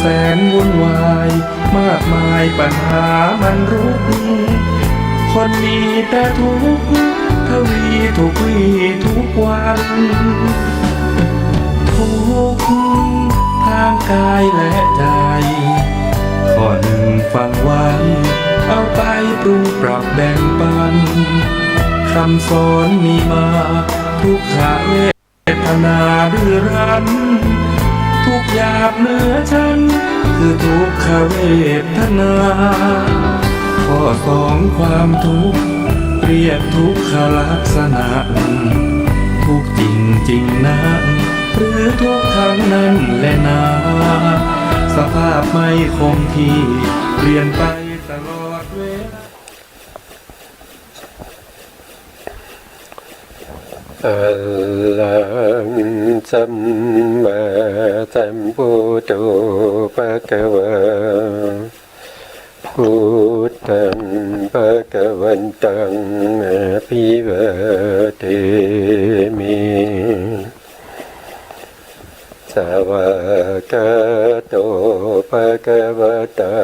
แสนวุ่นวายมากมายปัญหามันรุกคนมีแต่ทุกข์ทวีทุกวี่ทุกวันทุกข์ทางกายและใจข้อหนึ่งฟังไว้เอาไปปรุงปรับแบ่งปันคำสอนมีมาทุกขเวทนาดื้อรั้นทุกหยาบเหนือฉันคือทุกขเวทนาข้อสองความทุกข์เรียกทุกขลักษณะทุกจริงจริงนะหรือทุกครั้งนั้นแลนาสภาพไม่คงที่เปลี่ยนไปตลอดเวลาอะระหังสัมมาสัมพุทโธภะคะวะพุทธังภะคะวันตังอะภิวาเทมิสวากาโตภะคะวะตา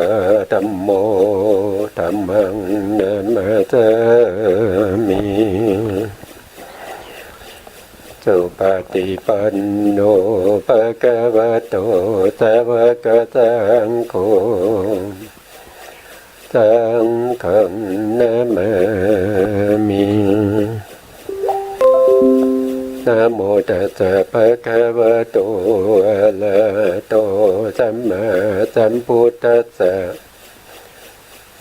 ธัมโมธัมมังนัมมาสามิสุปฏิปันโนภะคะวะโตสาวกสังโฆสังฆังนะมามินะโมตัสสะภะคะวะโตอะระหะโตสัมมาสัมพุทธัสสะ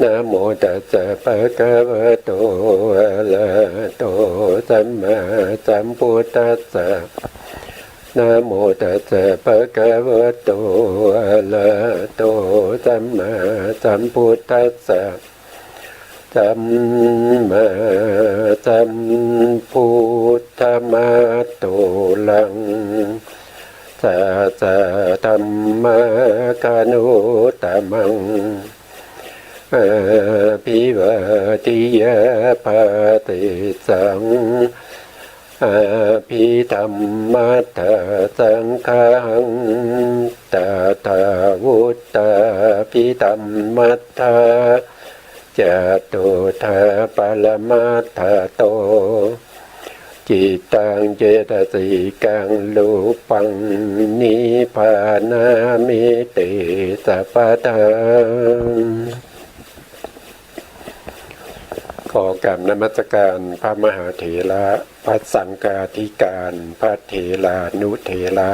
นะโมตัสสะภะคะวะโตอะระหะโตสัมมาสัมพุทธัสสะนะโมตัสสะภะคะวะโตอะระหะโตสัมมาสัมพุทธัสสะสัมมาสัมพุทธมัตโตลังสัสสะธัมมกานุตตมังอภิวาทิยาภาติสังอภิธรรมัตถสังฆังตถาวุตตาภิธรรมัตถาจตุธาปรมัตถโตจิตังเจตสิกังรูปังนิพพานามิติสัพพทังขอกราบนมัสการพระมหาเถระพระสังฆาธิการพระเถรานุเถระ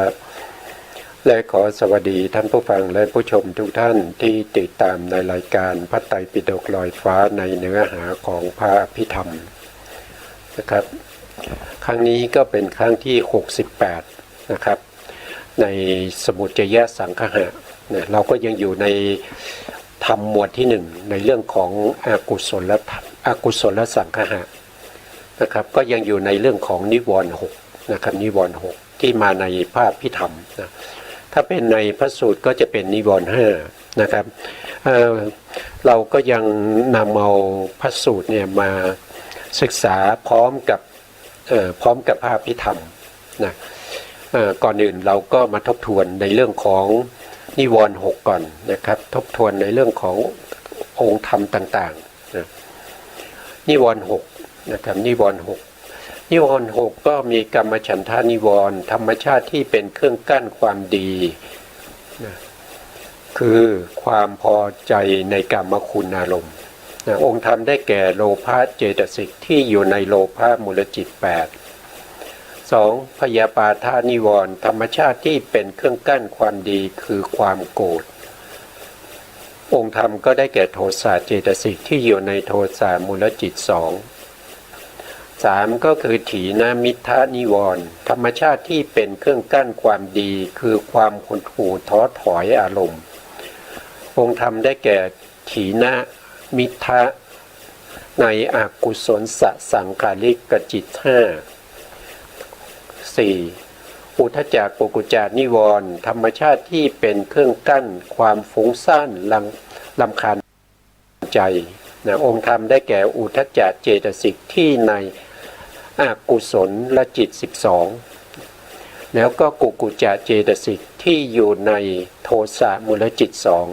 และขอสวัสดีท่านผู้ฟังและผู้ชมทุกท่านที่ติดตามในรายการพระไตรปิฎกลอยฟ้าในเนื้อหาของพระอภิธรรมนะครับครั้งนี้ก็เป็นครั้งที่68นะครับในสมุจจยสังคหะนะเราก็ยังอยู่ในธรรมหมวดที่1ในเรื่องของอกุศลสังคหะนะครับก็ยังอยู่ในเรื่องของนิวรณ์6นะครับนิวรณ์6ที่มาในพระอภิธรรมนะถ้าเป็นในพระสูตรก็จะเป็นนิวรณ์5นะครับเราก็ยังนำเอาพระสูตรเนี่ยมาศึกษาพร้อมกับพระอภิธรรมนะก่อนอื่นเราก็มาทบทวนในเรื่องของนิวรณ์6ก่อนนะครับทบทวนในเรื่องขององค์ธรรมต่างๆนะนิวรณ์6นะครับนิวรณ์6นิวรณ์6ก็มีกรรมฉันทานิวรณ์ธรรมชาติที่เป็นเครื่องกั้นความดีนะคือความพอใจในกรรมคุณอารมณ์นะองค์ธรรมได้แก่โลภะเจตสิกที่อยู่ในโลภะมูลจิต8 2. พยาปาทานิวรณ์ธรรมชาติที่เป็นเครื่องกั้นความดีคือความโกรธองค์ธรรมก็ได้แก่โทสะเจตสิกที่อยู่ในโทสะมูลจิต2 3. ก็คือถีนมิทธานิวรณ์ธรรมชาติที่เป็นเครื่องกั้นความดีคือความหดหู่ท้อถอยอารมณ์องค์ธรรมได้แก่ถีนมิทธะในอกุศลสังขาริกจิต5 4. อุทธัจจะกุกุจจะนิวรณ์ธรรมชาติที่เป็นเครื่องกั้นความฟุ้งซ่านรำคาญใจนะองค์ธรรมได้แก่อุทธัจจะเจตสิกที่ในอกุศลจิต12 แล้วก็กุกุจจะเจตสิกที่อยู่ในโทสะมูลจิตสอง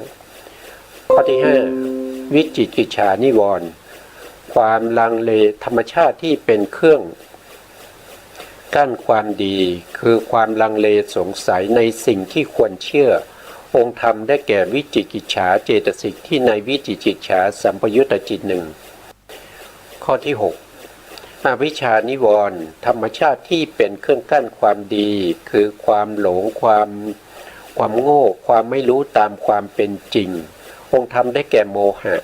ข้อที่5วิจิกิจฉานิวรณ์ความลังเลธรรมชาติที่เป็นเครื่องกั้นความดีคือความลังเลสงสัยในสิ่งที่ควรเชื่อองค์ธรรมได้แก่วิจิกิจฉาเจตสิกที่ในวิจิกิจฉาสัมปยุตตจิตหนึ่งข้อที่6อวิชชานิวรณ์ธรรมชาติที่เป็นเครื่องกั้นความดีคือความหลงความโง่ความไม่รู้ตามความเป็นจริงองค์ธรรมได้แก่โมหะ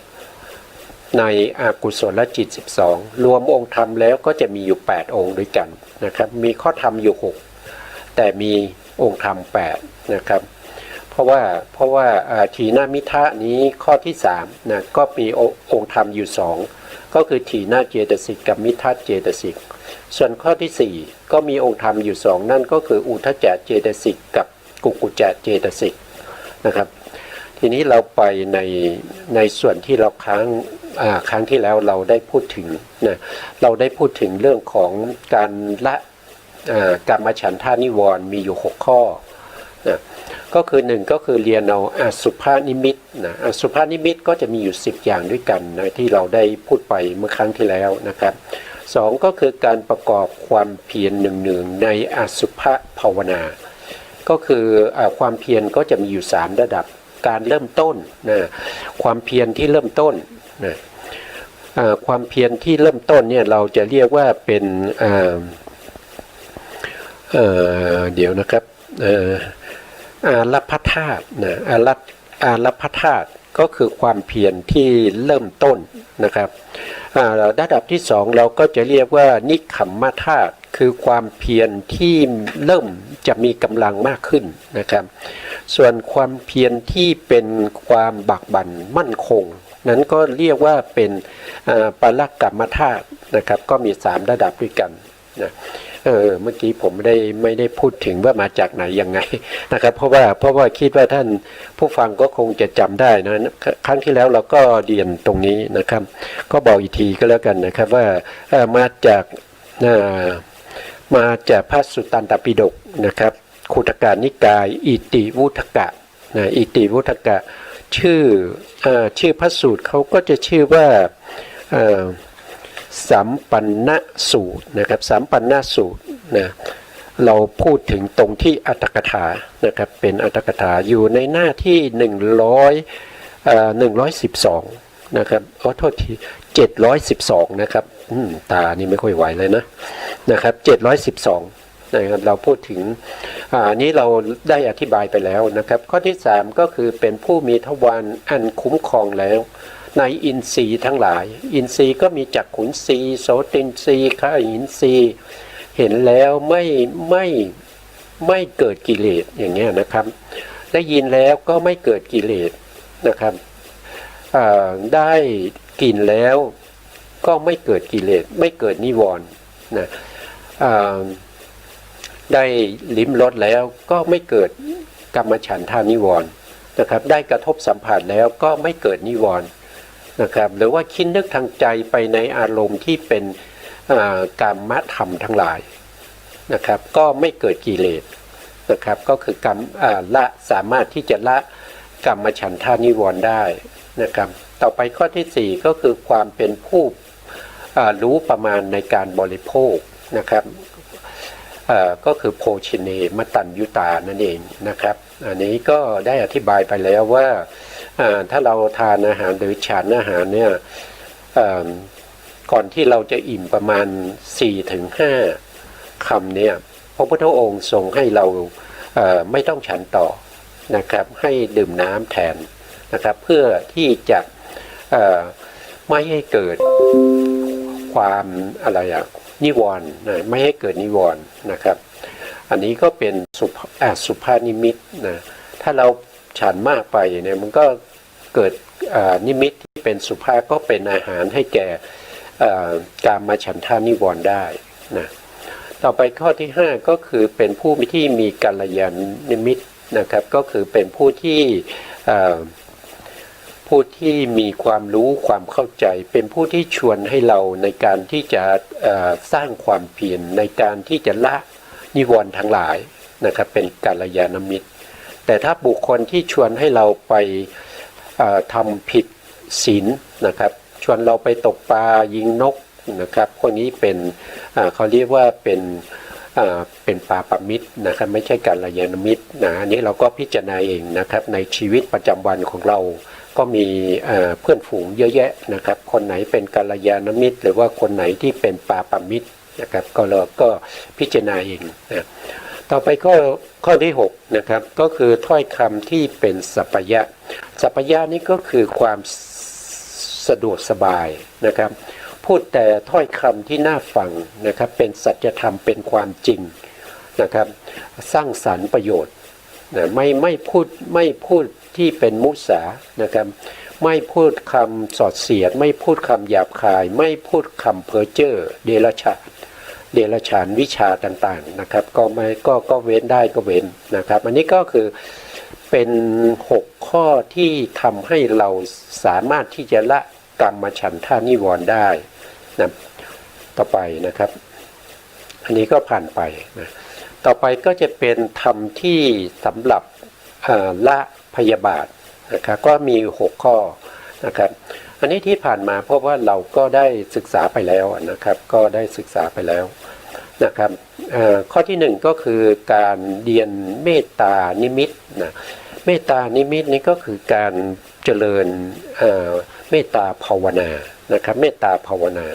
ในอกุศลจิต12รวมองค์ธรรมแล้วก็จะมีอยู่8องค์ด้วยกันนะครับมีข้อธรรมอยู่6แต่มีองค์ธรรม8นะครับเพราะว่าทีนามิทะนี้ข้อที่3นะก็มีองค์ธรรมอยู่2ก็คือทีนาเจตสิกกับมิทัศเจตสิกส่วนข้อที่4ก็มีองค์ธรรมอยู่2นั่นก็คืออุทธัจจะเจตสิกกับกุกุจจะเจตสิกนะครับทีนี้เราไปในส่วนที่เราครั้งที่แล้วเราได้พูดถึงนะเราได้พูดถึงเรื่องของการละกามฉันทานิวรณ์มีอยู่6ข้อนะก็คือ1ก็คือเรียนเอาอสุภานิมิตนะอสุภานิมิตก็จะมีอยู่10อย่างด้วยกันนะที่เราได้พูดไปเมื่อครั้งที่แล้วนะครับ2ก็คือการประกอบความเพียรหนึ่งๆในอสุภภาวนาก็คือความเพียรก็จะมีอยู่3ระดับการเริ่มต้นนะความเพียรที่เริ่มต้นนะความเพียรที่เริ่มต้นเนี่ยเราจะเรียกว่าเป็นเดี๋ยวนะครับอารัพธาตุนะอารัพธาตุก็คือความเพียรที่เริ่มต้นนะครับระดับที่2เราก็จะเรียกว่านิคขัมมธาตุคือความเพียรที่เริ่มจะมีกำลังมากขึ้นนะครับส่วนความเพียรที่เป็นความบักบั่นมั่นคงนั้นก็เรียกว่าเป็นปรกัมมธาตุนะครับก็มี3ระดับด้วยกันนะเมื่อกี้ผมไม่ได้พูดถึงว่ามาจากไหนยังไงนะครับเพราะว่าคิดว่าท่านผู้ฟังก็คงจะจำได้นะครั้งที่แล้วเราก็เรียนตรงนี้นะครับก็บอกอีกทีก็แล้วกันนะครับว่ามาจากพระสุตตันตปิฎกนะครับขุทกานิกายอิติวุฒกะนะอิติวุฒกะชื่อพระสูตรเขาก็จะชื่อว่าสัมปันนสูตรนะครับสัมปันนสูตรนะเราพูดถึงตรงที่อัตถกถานะครับเป็นอัตถกถาอยู่ในหน้าที่112นะครับโทษที712นะครับตานี่ไม่ค่อยไหวเลยนะครับ712นะครับเราพูดถึงนี้เราได้อธิบายไปแล้วนะครับข้อที่3ก็คือเป็นผู้มีทวารอันคุ้มครองแล้วในอินทรีย์ทั้งหลายอินทรีย์ก็มีจักขุนทรีย์โสตินทรีย์คหินทรีย์เห็นแล้วไม่เกิดกิเลสอย่างเงี้ยนะครับได้ยินแล้วก็ไม่เกิดกิเลสนะครับได้กลิ่นแล้วก็ไม่เกิดกิเลสไม่เกิดนิวรณ์นะได้ลิ้มรสแล้วก็ไม่เกิดกัมมฉันทานิวรณ์นะครับได้กระทบสัมผัสแล้วก็ไม่เกิดนิวรณ์นะครับหรือว่าคิดนึกทางใจไปในอารมณ์ที่เป็นกามธรรมทั้งหลายนะครับก็ไม่เกิดกิเลสนะครับก็คือกรรมละสามารถที่จะละกัมมฉันทานิวรณ์ได้นะครับต่อไปข้อที่4ก็คือความเป็นผู้รู้ประมาณในการบริโภคนะครับก็คือโภชเนมตัญยุตานั่นเองนะครับอันนี้ก็ได้อธิบายไปแล้วว่าถ้าเราทานอาหารหรือฉันอาหารเนี่ยก่อนที่เราจะอิ่มประมาณ 4-5 คำเนี่ยพระพุทธองค์ทรงให้เราไม่ต้องฉันต่อนะครับให้ดื่มน้ำแทนนะครับเพื่อที่จะไม่ให้เกิดความนิวรณ์ไม่ให้เกิดนิวรณ์นะครับอันนี้ก็เป็นสุภานิมิตนะถ้าเราฉันมากไปเนี่ยมันก็เกิดนิมิตที่เป็นสุภาก็เป็นอาหารให้แก่กามฉันทานิวรณ์ได้นะต่อไปข้อที่5ก็คือเป็นผู้ที่มีกัลยาณนิมิตนะครับก็คือเป็นผู้ที่มีความรู้ความเข้าใจเป็นผู้ที่ชวนให้เราในการที่จะสร้างความเพียรในการที่จะละนิวรณ์ทั้งหลาย นะครับเป็นกัลยาณมิตรแต่ถ้าบุคคลที่ชวนให้เราไปทำผิดศีลนะครับชวนเราไปตกปลายิงนกนะครับพวกนี้เป็นเขาเรียกว่าเป็นปาปมิตรนะครับไม่ใช่กัลยาณมิตรนะอันนี้เราก็พิจารณาเองนะครับในชีวิตประจำวันของเราก็มีเพื่อนฝูงเยอะแยะนะครับคนไหนเป็นกัลยาณมิตรหรือว่าคนไหนที่เป็นปาปมิตรนะครับก็เราก็พิจารณาเองนะต่อไปข้อที่6นะครับก็คือถ้อยคำที่เป็นสัพพยะสัพพยะนี่ก็คือความสะดวกสบายนะครับพูดแต่ถ้อยคำที่น่าฟังนะครับเป็นสัจธรรมเป็นความจริงนะครับสร้างสรรค์ประโยชน์นะไม่พูดที่เป็นมุสานะครับไม่พูดคำสอดเสียดไม่พูดคำหยาบคายไม่พูดคำเพ้อเจ้อเดรัจฉานวิชาต่างๆนะครับก็เว้นได้ก็เว้นนะครับอันนี้ก็คือเป็น6ข้อที่ทำให้เราสามารถที่จะละกรรมฉันทานิวรณ์ได้นะต่อไปนะครับอันนี้ก็ผ่านไปนะต่อไปก็จะเป็นธรรมที่สำหรับละพยาบาทนะครับก็มี6ข้อนะครับอันนี้ที่ผ่านมาเพราะว่าเราก็ได้ศึกษาไปแล้วนะครับก็ได้ศึกษาไปแล้วนะครับข้อที่1ก็คือการเรียนเมตตานิมิตนะเมตตานิมิตนี้ก็คือการเจริญเมตตาภาวนานะครับเมตตาภาวนา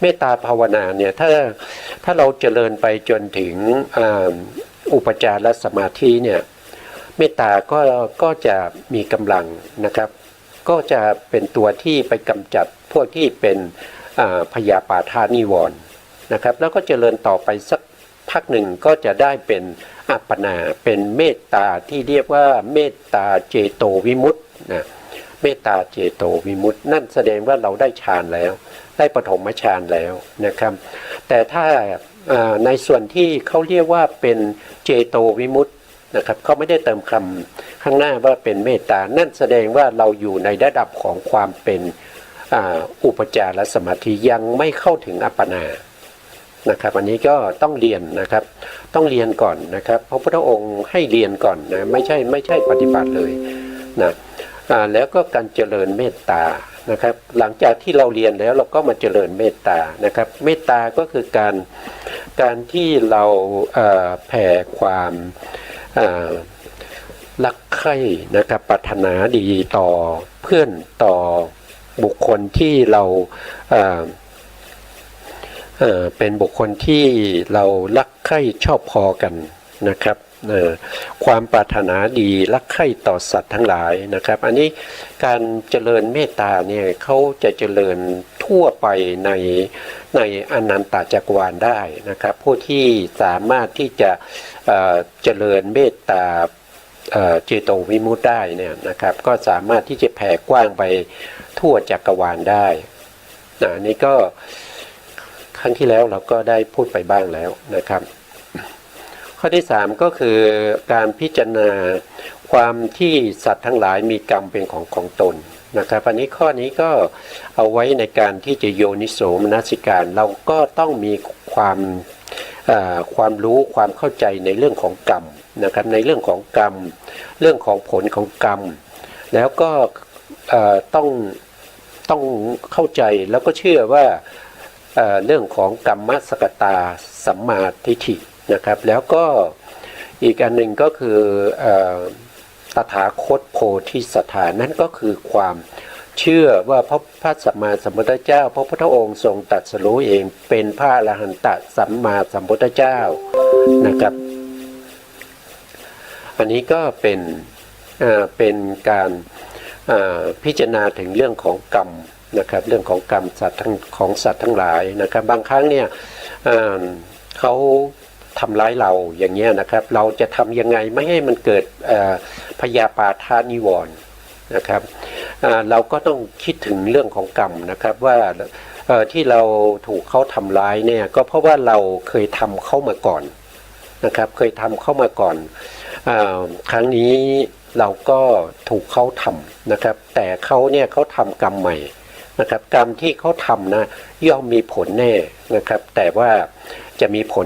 เมตตาภาวนาเนี่ยถ้าเราเจริญไปจนถึงอุปจารสมาธิเนี่ยเมตตาก็จะมีกำลังนะครับก็จะเป็นตัวที่ไปกำจัดพวกที่เป็นพยาปาทานิวรณ์นะครับแล้วก็เจริญต่อไปสักพักหนึ่งก็จะได้เป็นอัปปนาเป็นเมตตาที่เรียกว่าเมตตาเจโตวิมุตตินะเมตตาเจโตวิมุตตินั่นแสดงว่าเราได้ฌานแล้วได้ปฐมฌานแล้วนะครับแต่ถ้าในส่วนที่เขาเรียกว่าเป็นเจโตวิมุตตินะครับเขาไม่ได้เติมคำข้างหน้าว่าเป็นเมตตานั่นแสดงว่าเราอยู่ในระดับของความเป็นอุปจารสมาธิยังไม่เข้าถึงอัปปนานะครับอันนี้ก็ต้องเรียนนะครับต้องเรียนก่อนนะครับพระพุทธองค์ให้เรียนก่อนนะไม่ใช่ปฏิบัติเลยนะแล้วก็การเจริญเมตตานะครับหลังจากที่เราเรียนแล้วเราก็มาเจริญเมตตานะครับเมตตาก็คือการที่เราแผ่ความรักใคร่นะครับปรารถนาดีต่อเพื่อนต่อบุคคลที่เราเป็นบุคคลที่เรารักใคร่ชอบพอกันนะครับความปรารถนาดีรักใคร่ต่อสัตว์ทั้งหลายนะครับอันนี้การเจริญเมตตาเนี่ยเขาจะเจริญทั่วไปในอนันตจักรวาลได้นะครับผู้ที่สามารถที่จะเจริญเมตตาเจโตวิมุตติได้เนี่ยนะครับก็สามารถที่จะแผ่กว้างไปทั่วจักรวาลได้อันนี้ก็ครั้งที่แล้วเราก็ได้พูดไปบ้างแล้วนะครับข้อที่3ก็คือการพิจารณาความที่สัตว์ทั้งหลายมีกรรมเป็นของตนนะครับอันนี้ข้อนี้ก็เอาไว้ในการที่จะโยนิโสมนสิการเราก็ต้องมีความรู้ความเข้าใจในเรื่องของกรรมนะครับในเรื่องของกรรมเรื่องของผลของกรรมแล้วก็ต้องเข้าใจแล้วก็เชื่อว่าเรื่องของกรรมสกตาสัมมาทิฏฐินะครับแล้วก็อีกอันหนึ่งก็คือตถาคตโพธิสัตถานั่นก็คือความเชื่อว่าพระสัมมาสัมพุทธเจ้าพระพุทธองค์ทรงตรัสรู้เองเป็นพระอรหันตสัมมาสัมพุทธเจ้านะครับอันนี้ก็เป็นการพิจารณาถึงเรื่องของกรรมนะครับเรื่องของกรรมสัตว์ของสัตว์ทั้งหลายนะครับบางครั้งเนี่ยเขาทำร้ายเราอย่างเงี้ยนะครับเราจะทำยังไงไม่ให้มันเกิดพยาปาทานิวรณ์นะครับเราก็ต้องคิดถึงเรื่องของกรรมนะครับว่าที่เราถูกเขาทำร้ายเนี่ยก็เพราะว่าเราเคยทำเข้ามาก่อนนะครับเคยทำเข้ามาก่อนครั้งนี้เราก็ถูกเขาทำนะครับแต่เขาเนี่ยเขาทำกรรมใหม่นะครับกรรมที่เขาทำนะย่อมมีผลแน่นะครับแต่ว่าจะมีผล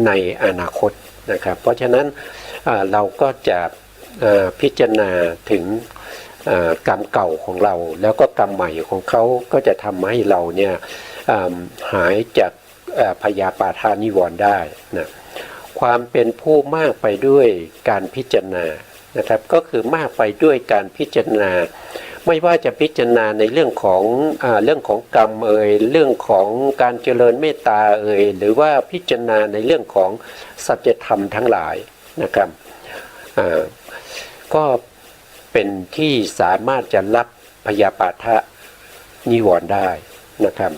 ในอนาคต นะครับ เพราะฉะนั้นเราก็จะพิจารณาถึงกรรมเก่าของเราแล้วก็กรรมใหม่ของเขาก็จะทำให้เราเนี่ยหายจากพยาปาทานิวรณ์ได้นะความเป็นผู้มากไปด้วยการพิจารณานะครับก็คือมากไปด้วยการพิจารณาไม่ว่าจะพิจารณาในเรื่องของกรรมเรื่องของการเจริญเมตตาหรือว่าพิจารณาในเรื่องของสัจธรรมทั้งหลายนะครับก็เป็นที่สามารถจะรับพยาปาทะนิวรณ์ได้นะครับ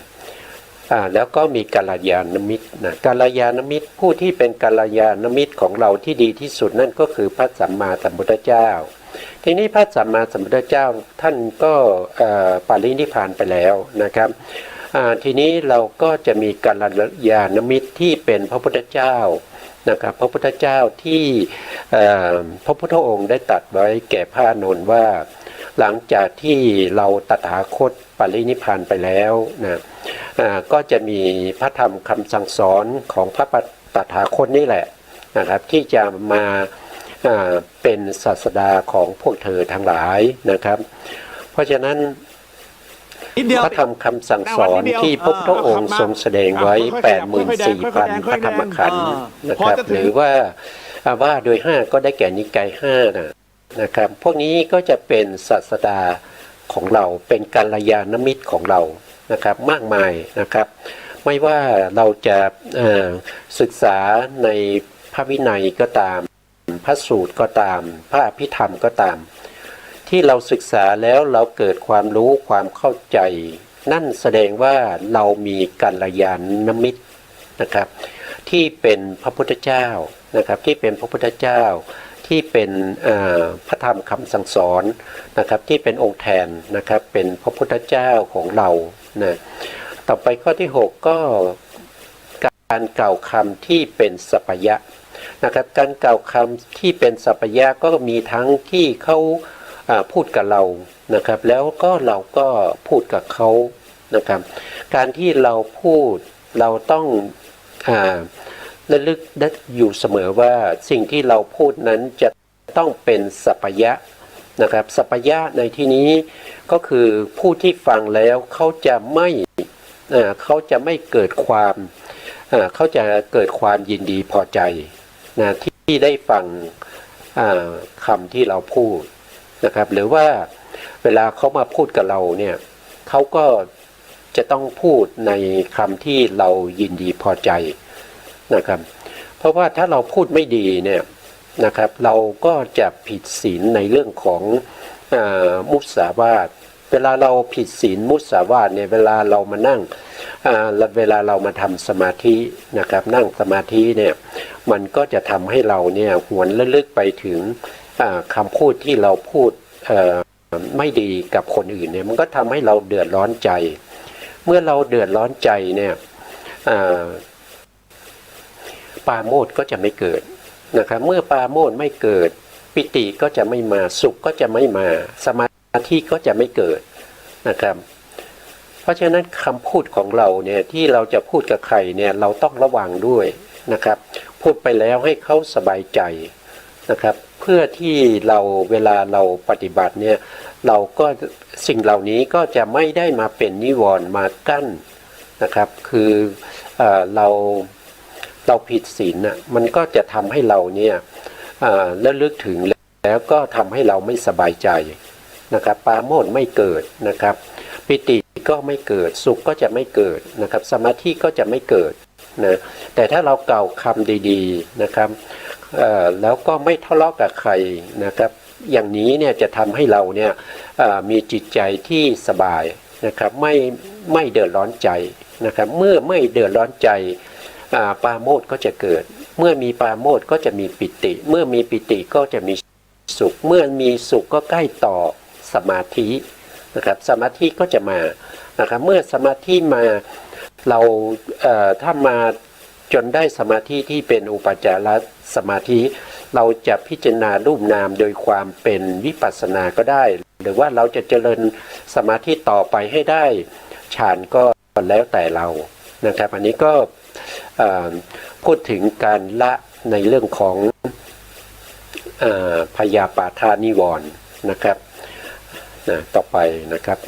แล้วก็มีกัลยาณมิตรนะกัลยาณมิตรผู้ที่เป็นกัลยาณมิตรของเราที่ดีที่สุดนั่นก็คือพระสัมมาสัมพุทธเจ้าทีนี้พระสัมมาสัมพุทธเจ้าท่านก็ปรินิพพานไปแล้วนะครับทีนี้เราก็จะมีกัลยาณมิตรที่เป็นพระพุทธเจ้านะครับพระพุทธเจ้าที่พระพุทธองค์ได้ตรัสไว้แก่พระอานนท์ว่าหลังจากที่เราตถาคตปรินิพพานไปแล้วนะก็จะมีพระธรรมคำสั่งสอนของพระตถาคตนี่แหละนะครับที่จะมาเป็นศาสดาของพวกเธอทั้งหลายนะครับเพราะฉะนั้นพระธรรมคำสั่งสอนที่พระพุทธองค์ทรงแสดงไว้ 84,000 พระธรรมขันธ์นะครับหรือว่าโดย5ก็ได้แก่นิกาย5นะครับพวกนี้ก็จะเป็นศาสดาของเราเป็นกัลยาณมิตรของเรานะครับมากมายนะครับไม่ว่าเราจะศึกษาในพระวินัยก็ตามพระสูตรก็ตามพระอภิธรรมก็ตามที่เราศึกษาแล้วเราเกิดความรู้ความเข้าใจนั่นแสดงว่าเรามีกัลยาณมิตรนะครับที่เป็นพระพุทธเจ้านะครับที่เป็นพระพุทธเจ้าที่เป็นพระธรรมคำสั่งสอนนะครับที่เป็นองค์แทนนะครับเป็นพระพุทธเจ้าของเรานะต่อไปข้อที่6ก็การกล่าวคำที่เป็นสัพพยะนะครับการกล่าวคำที่เป็นสัพพยะก็มีทั้งที่เขาพูดกับเรานะครับแล้วก็เราก็พูดกับเขานะครับการที่เราพูดเราต้องระลึกได้อยู่เสมอว่าสิ่งที่เราพูดนั้นจะต้องเป็นสัพพยะนะครับสัพพยะในที่นี้ก็คือผู้ที่ฟังแล้วเขาจะไม่เกิดความเขาจะเกิดความยินดีพอใจนะที่ได้ฟังคำที่เราพูดนะครับหรือว่าเวลาเขามาพูดกับเราเนี่ยเขาก็จะต้องพูดในคำที่เรายินดีพอใจนะครับเพราะว่าถ้าเราพูดไม่ดีเนี่ยนะครับเราก็จะผิดศีลในเรื่องของมุสาวาทเวลาเราผิดศีลมุสาวาทเนี่ยเวลาเรามานั่งเวลาเรามาทำสมาธินะครับนั่งสมาธิเนี่ยมันก็จะทำให้เราเนี่ยหวนระลึกไปถึงคำพูดที่เราพูดไม่ดีกับคนอื่นเนี่ยมันก็ทำให้เราเดือดร้อนใจเมื่อเราเดือดร้อนใจเนี่ยปาโมทย์ก็จะไม่เกิดนะครับเมื่อปาโมทย์ไม่เกิดปิติก็จะไม่มาสุขก็จะไม่มาสมาธิก็จะไม่เกิดนะครับเพราะฉะนั้นคำพูดของเราเนี่ยที่เราจะพูดกับใครเนี่ยเราต้องระวังด้วยนะครับพูดไปแล้วให้เขาสบายใจนะครับเพื่อที่เราเวลาเราปฏิบัติเนี่ยเราก็สิ่งเหล่านี้ก็จะไม่ได้มาเป็นนิวรณ์มากั้นนะครับคือเราผิดศีลน่ะมันก็จะทำให้เราเนี่ยระลึกถึงแล้วก็ทำให้เราไม่สบายใจนะครับปาโมทย์ไม่เกิดนะครับปิติก็ไม่เกิดสุขก็จะไม่เกิดนะครับสมาธิก็จะไม่เกิดนะแต่ถ้าเรากล่าวคำดีๆนะครับแล้วก็ไม่ทะเลาะกับใครนะครับอย่างนี้เนี่ยจะทำให้เราเนี่ยมีจิตใจที่สบายนะครับไม่เดือดร้อนใจนะครับเมื่อไม่เดือดร้อนใจปาโมทย์ก็จะเกิดเมื่อมีปาโมทย์ก็จะมีปิติเมื่อมีปิติก็จะมีสุขเมื่อมีสุขก็ใกล้ต่อสมาธินะครับสมาธิก็จะมานะครับเมื่อสมาธิมาเราถ้ามาจนได้สมาธิที่เป็นอุปจารสมาธิเราจะพิจารณารูปนามโดยความเป็นวิปัสสนาก็ได้หรือว่าเราจะเจริญสมาธิต่อไปให้ได้ฌานก็แล้วแต่เรานะครับอันนี้ก็พูดถึงการละ ในเรื่องของพยาปาทานิวรณ์นะครับต่อไปนะครับ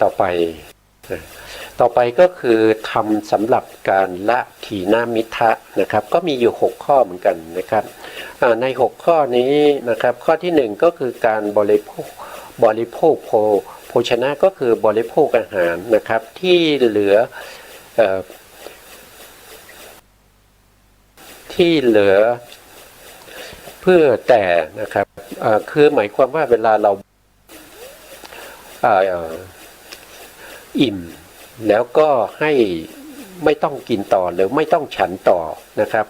ต่อไปก็คือทำสำหรับการละถีนามิทะนะครับก็มีอยู่6ข้อเหมือนกันนะครับใน6ข้อนี้นะครับข้อที่1ก็คือการบริโภคโภชนะก็คือบริโภคอาหารนะครับที่เหลือเพื่อแต่นะครับคือหมายความว่าเวลาเราอิ่มแล้วก็ให้ไม่ต้องกินต่อหรือไม่ต้องฉันต่อนะครับ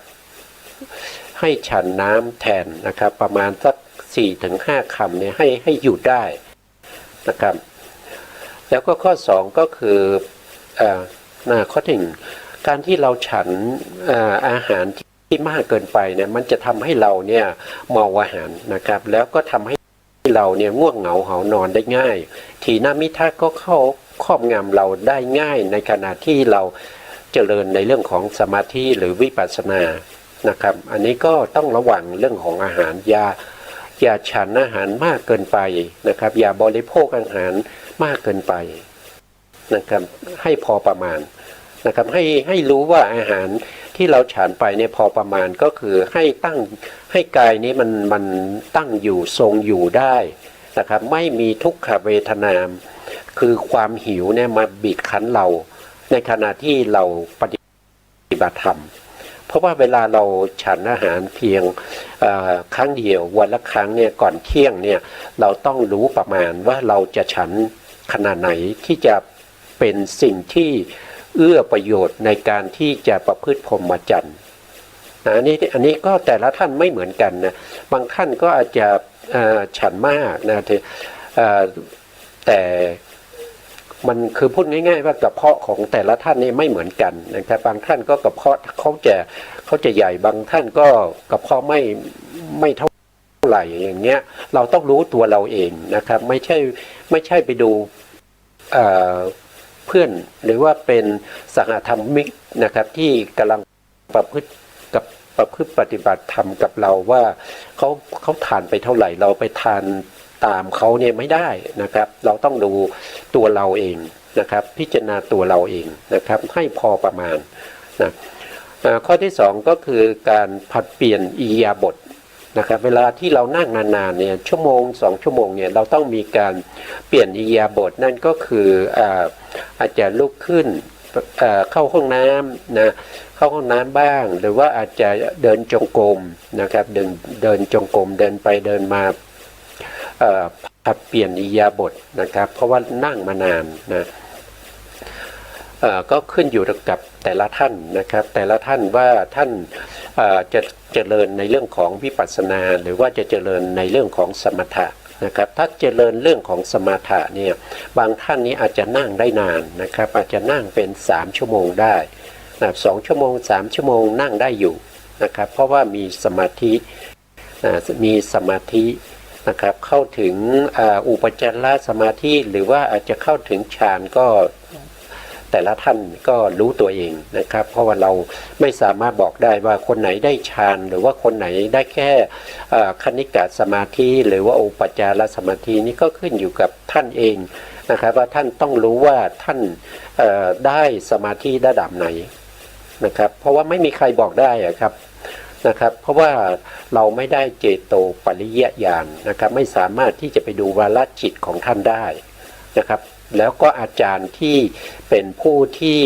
ให้ฉันน้ำแทนนะครับประมาณสัก 4-5 คำเนี่ยให้หยุดได้นะครับแล้วก็ข้อ2ก็คือข้อ1การที่เราฉันอาหารที่มากเกินไปเนี่ยมันจะทำให้เราเนี่ยเมาอาหารนะครับแล้วก็ทำให้เราเนี่ยง่วงเหงาหานอนได้ง่ายถีนมิทะก็เข้าครอบงำเราได้ง่ายในขณะที่เราเจริญในเรื่องของสมาธิหรือวิปัสสนานะครับอันนี้ก็ต้องระวังเรื่องของอาหารอย่าฉันอาหารมากเกินไปนะครับอย่าบริโภคอาหารมากเกินไปนะครับให้พอประมาณนะครับให้รู้ว่าอาหารที่เราฉันไปเนี่ยพอประมาณก็คือให้กายนี้มันตั้งอยู่ทรงอยู่ได้นะครับไม่มีทุกขเวทนาคือความหิวเนี่ยมาบีบคั้นเราในขณะที่เราปฏิบัติธรรมเพราะว่าเวลาเราฉันอาหารเพียงครั้งเดียววันละครั้งเนี่ยก่อนเที่ยงเนี่ยเราต้องรู้ประมาณว่าเราจะฉันขนาดไหนที่จะเป็นสิ่งที่เอื้อประโยชน์ในการที่จะประพฤติพรหมจรรย์อันนี้ก็แต่ละท่านไม่เหมือนกันนะบางท่านก็อาจจะฉันมากนะแต่มันคือพูดง่ายๆว่ากระเพาะของแต่ละท่านนี่ไม่เหมือนกันนะครับบางท่านก็กระเพาะเขาจะใหญ่บางท่านก็กระเพาะไม่เท่าไหร่อย่างเงี้ยเราต้องรู้ตัวเราเองนะครับไม่ใช่ไปดูเพื่อนหรือว่าเป็นสหธรรมิกนะครับที่กำลังประพฤติปฏิบัติธรรมกับเราว่าเขาทานไปเท่าไหร่เราไปทานตามเขาเนี่ยไม่ได้นะครับเราต้องดูตัวเราเองนะครับพิจารณาตัวเราเองนะครับให้พอประมาณนะข้อที่2ก็คือการผัดเปลี่ยนอิริยาบถนะครับเวลาที่เรานั่งนานๆเนี่ยชั่วโมง2ชั่วโมงเนี่ยเราต้องมีการเปลี่ยนอิริยาบถนั่นก็คืออาจจะลุกขึ้นเข้าห้องน้ำนะเข้าห้องน้ำบ้างหรือว่าอาจจะเดินจงกรมนะครับเดินจงกรมเดินไปเดินมาผัดเปลี่ยนอิริยาบถนะครับเพราะว่านั่งมานานนะก็ขึ้นอยู่กับแต่ละท่านนะครับแต่ละท่านว่าท่านจะเจริญในเรื่องของวิปัสสนาหรือว่าจะเจริญในเรื่องของสมถะนะครับถ้าเจริญเรื่องของสมถะเนี่ยบางท่านนี้อาจจะนั่งได้นานนะครับอาจจะนั่งเป็น3ชั่วโมงได้นะ2ชั่วโมง3ชั่วโมงนั่งได้อยู่นะครับเพราะว่ามีสมาธินะครับเข้าถึงอุปจารสมาธิหรือว่าอาจจะเข้าถึงฌานก็แต่ละท่านก็รู้ตัวเองนะครับเพราะว่าเราไม่สามารถบอกได้ว่าคนไหนได้ฌานหรือว่าคนไหนได้แค่คณิกะสมาธิหรือว่าอุปจารสมาธินี่ก็ขึ้นอยู่กับท่านเองนะครับว่าท่านต้องรู้ว่าท่านได้สมาธิระดับไหนนะครับเพราะว่าไม่มีใครบอกได้ครับนะครับเพราะว่าเราไม่ได้เจโตปริยญาณนะครับไม่สามารถที่จะไปดูวาระจิตของท่านได้นะครับแล้วก็อาจารย์ที่เป็นผู้ที่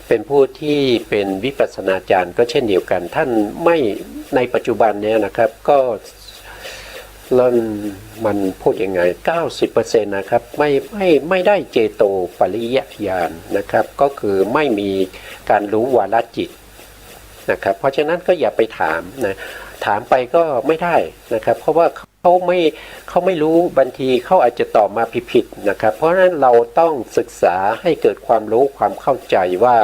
เป็นวิปัสสนาจารย์ก็เช่นเดียวกันท่านไม่ในปัจจุบันเนี่ยนะครับก็มันพูดยังไง 90% นะครับไม่ได้เจโตปริยญาณนะครับก็คือไม่มีการรู้วาระจิตนะครับเพราะฉะนั้นก็อย่าไปถามนะถามไปก็ไม่ได้นะครับเพราะว่าเขาไม่รู้บางทีเขาอาจจะตอบมาผิดๆนะครับเพราะฉะนั้นเราต้องศึกษาให้เกิดความรู้ความเข้าใจว่า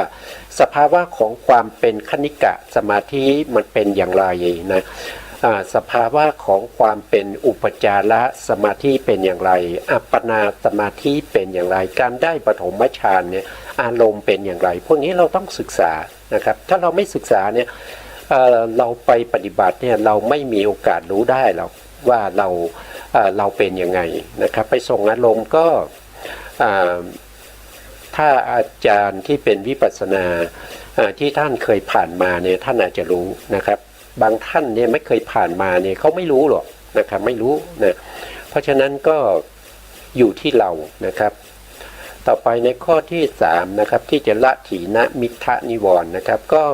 สภาวะของความเป็นคณิกะสมาธิมันเป็นอย่างไรนะ สภาวะของความเป็นอุปจารสมาธิเป็นอย่างไรอัปปนาสมาธิเป็นอย่างไรการได้ปฐมฌานเนี่ยอารมณ์เป็นอย่างไรพวกนี้เราต้องศึกษานะครับถ้าเราไม่ศึกษาเนี่ยเราไปปฏิบัติเนี่ยเราไม่มีโอกาสรู้ได้หรอกว่าเราเป็นยังไงนะครับไปส่งอารมณ์ก็ถ้าอาจารย์ที่เป็นวิปัสสนาที่ท่านเคยผ่านมาเนี่ยท่านอาจจะรู้นะครับบางท่านเนี่ยไม่เคยผ่านมาเนี่ยเขาไม่รู้หรอกนะครับไม่รู้นะเพราะฉะนั้นก็อยู่ที่เรานะครับต่อไปในข้อที่3นะครับที่จะละถีนมิทธนิวรณ์นะครับก็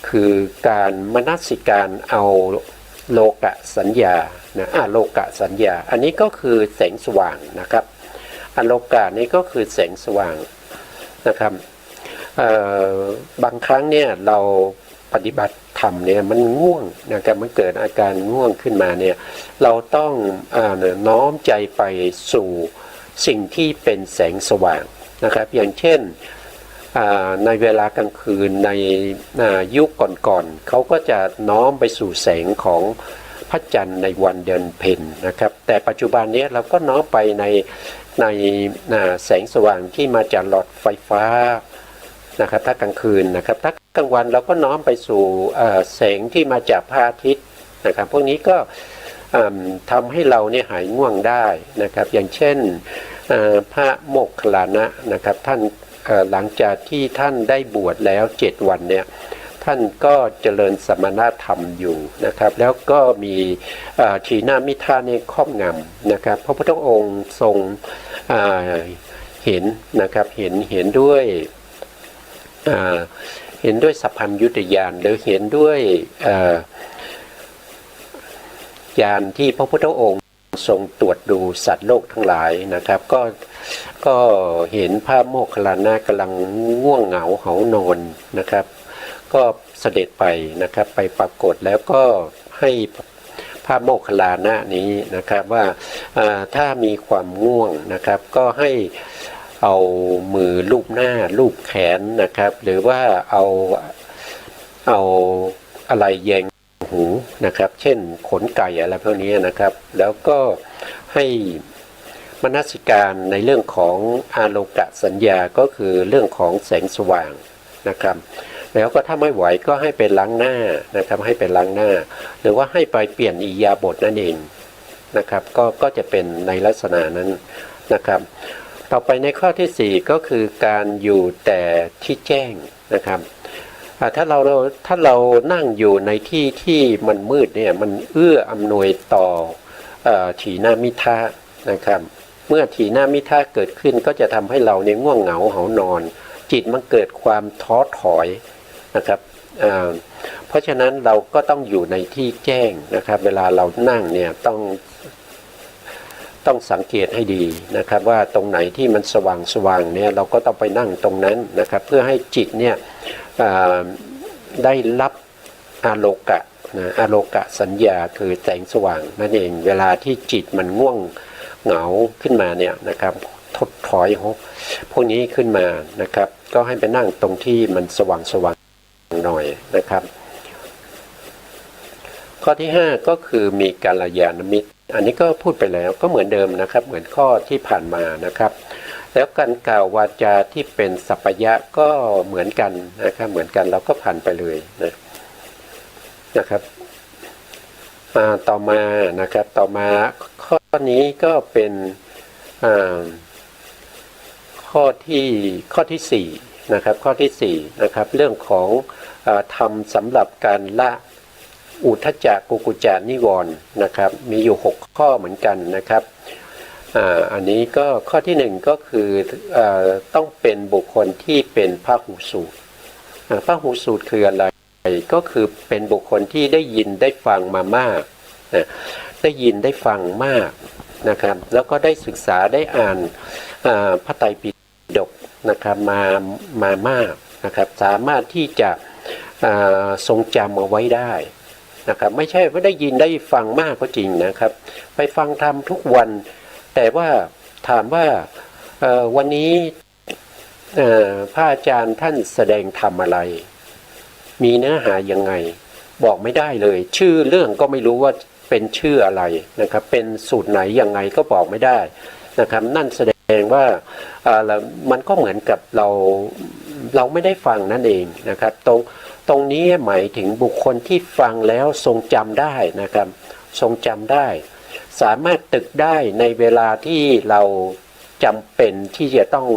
คือการมนสิการเอาโลกสัญญานะโลกสัญญาอันนี้ก็คือแสงสว่างนะครับอโลกานี่ก็คือแสงสว่างนะครับบางครั้งเนี่ยเราปฏิบัติธรรมเนี่ยมันง่วงนะครับมันเกิดอาการง่วงขึ้นมาเนี่ยเราต้องน้อมใจไปสู่สิ่งที่เป็นแสงสว่างนะครับอย่างเช่นในเวลากลางคืนในยุคก่อนๆเขาก็จะน้อมไปสู่แสงของพระจันทร์ในวันเดือนเพ็ญนะครับแต่ปัจจุบันนี้เราก็น้อมไปในแสงสว่างที่มาจากหลอดไฟฟ้านะครับถ้ากลางคืนนะครับถ้ากลางวันเราก็น้อมไปสู่แสงที่มาจากพระอาทิตย์นะครับพวกนี้ก็ทำให้เราเนี่ยหายง่วงได้นะครับอย่างเช่นพระโมคคัลลานะนะครับท่านหลังจากที่ท่านได้บวชแล้ว7 วันเนี่ยท่านก็เจริญสมณธรรมอยู่นะครับแล้วก็มีถีนมิทธาเนี่ยครอบงำนะครับพระพุทธองค์ทรงเห็นนะครับเห็นด้วยสัพพัญญุตญาณหรือเห็นด้วยญาณที่พระพุทธองค์ทรงตรวจดูสัตว์โลกทั้งหลายนะครับก็เห็นพระโมคคัลลานะกำลังง่วงเหงาเหานอนนะครับก็เสด็จไปนะครับไปปรากฏแล้วก็ให้พระโมคคัลลานะนี้นะครับว่าถ้ามีความง่วงนะครับก็ให้เอามือลูบหน้าลูบแขนนะครับหรือว่าเอาอะไรแยงหูนะครับเช่นขนไก่อะไรพวกนี้นะครับแล้วก็ให้มนสิการในเรื่องของอาโลกสัญญาก็คือเรื่องของแสงสว่างนะครับแล้วก็ถ้าไม่ไหวก็ให้ไปล้างหน้านะครับให้ไปล้างหน้าหรือว่าให้ไปเปลี่ยนอิริยาบถนั่นเองนะครับก็จะเป็นในลักษณะนั้นนะครับต่อไปในข้อที่4ก็คือการอยู่แต่ที่แจ้งนะครับถ้าเรานั่งอยู่ในที่ที่มันมืดเนี่ยมันเอื้ออำนวยต่อถีนมิทธะนะครับเมื่อถีนมิทธะเกิดขึ้นก็จะทำให้เราเนี่ยง่วงเหงาเหานอนจิตมันเกิดความท้อถอยนะครับเพราะฉะนั้นเราก็ต้องอยู่ในที่แจ้งนะครับเวลาเรานั่งเนี่ยต้องสังเกตให้ดีนะครับว่าตรงไหนที่มันสว่างเนี่ยเราก็ต้องไปนั่งตรงนั้นนะครับเพื่อให้จิตเนี่ยได้รับอาโลกะสัญญาคือแสงสว่างนั่นเองเวลาที่จิตมันง่วงเหงาขึ้นมาเนี่ยนะครับถดถอยพวกนี้ขึ้นมานะครับก็ให้ไปนั่งตรงที่มันสว่างหน่อยนะครับข้อที่5ก็คือมีกัลยาณมิตรอันนี้ก็พูดไปแล้วก็เหมือนเดิมนะครับเหมือนข้อที่ผ่านมานะครับแล้วการกล่าววาจาที่เป็นสัพพยะก็เหมือนกันนะครับเหมือนกันเราก็ผ่านไปเลยนะครับต่อมานะครับต่อมาข้อนี้ก็เป็นข้อที่4นะครับข้อที่4นะครับเรื่องของธรรมสำหรับการละอุทธัจจะกุกุจจะนิวรณ์นะครับมีอยู่6ข้อเหมือนกันนะครับอันนี้ก็ข้อที่1ก็คือต้องเป็นบุคคลที่เป็นพหูสูตรพหูสูตรคืออะไรก็คือเป็นบุคคลที่ได้ยินได้ฟังมามากได้ยินได้ฟังมากนะครับแล้วก็ได้ศึกษาได้อ่านพระไตรปิฎกนะครับมามากนะครับสามารถที่จะทรงจำเอาไว้ได้นะครับไม่ใช่ว่าได้ยินได้ฟังมากก็จริงนะครับไปฟังธรรมทุกวันแต่ว่าถามว่าวันนี้พระอาจารย์ท่านแสดงธรรมอะไรมีเนื้อหายังไง บอกไม่ได้เลยชื่อเรื่องก็ไม่รู้ว่าเป็นชื่ออะไรนะครับเป็นสูตรไหนยังไงก็บอกไม่ได้นะครับนั่นแสดงว่ามันก็เหมือนกับเราไม่ได้ฟังนั่นเองนะครับตรงนี้หมายถึงบุคคลที่ฟังแล้วทรงจำได้นะครับทรงจำได้สามารถตึกได้ในเวลาที่เราจำเป็นที่จะต้อง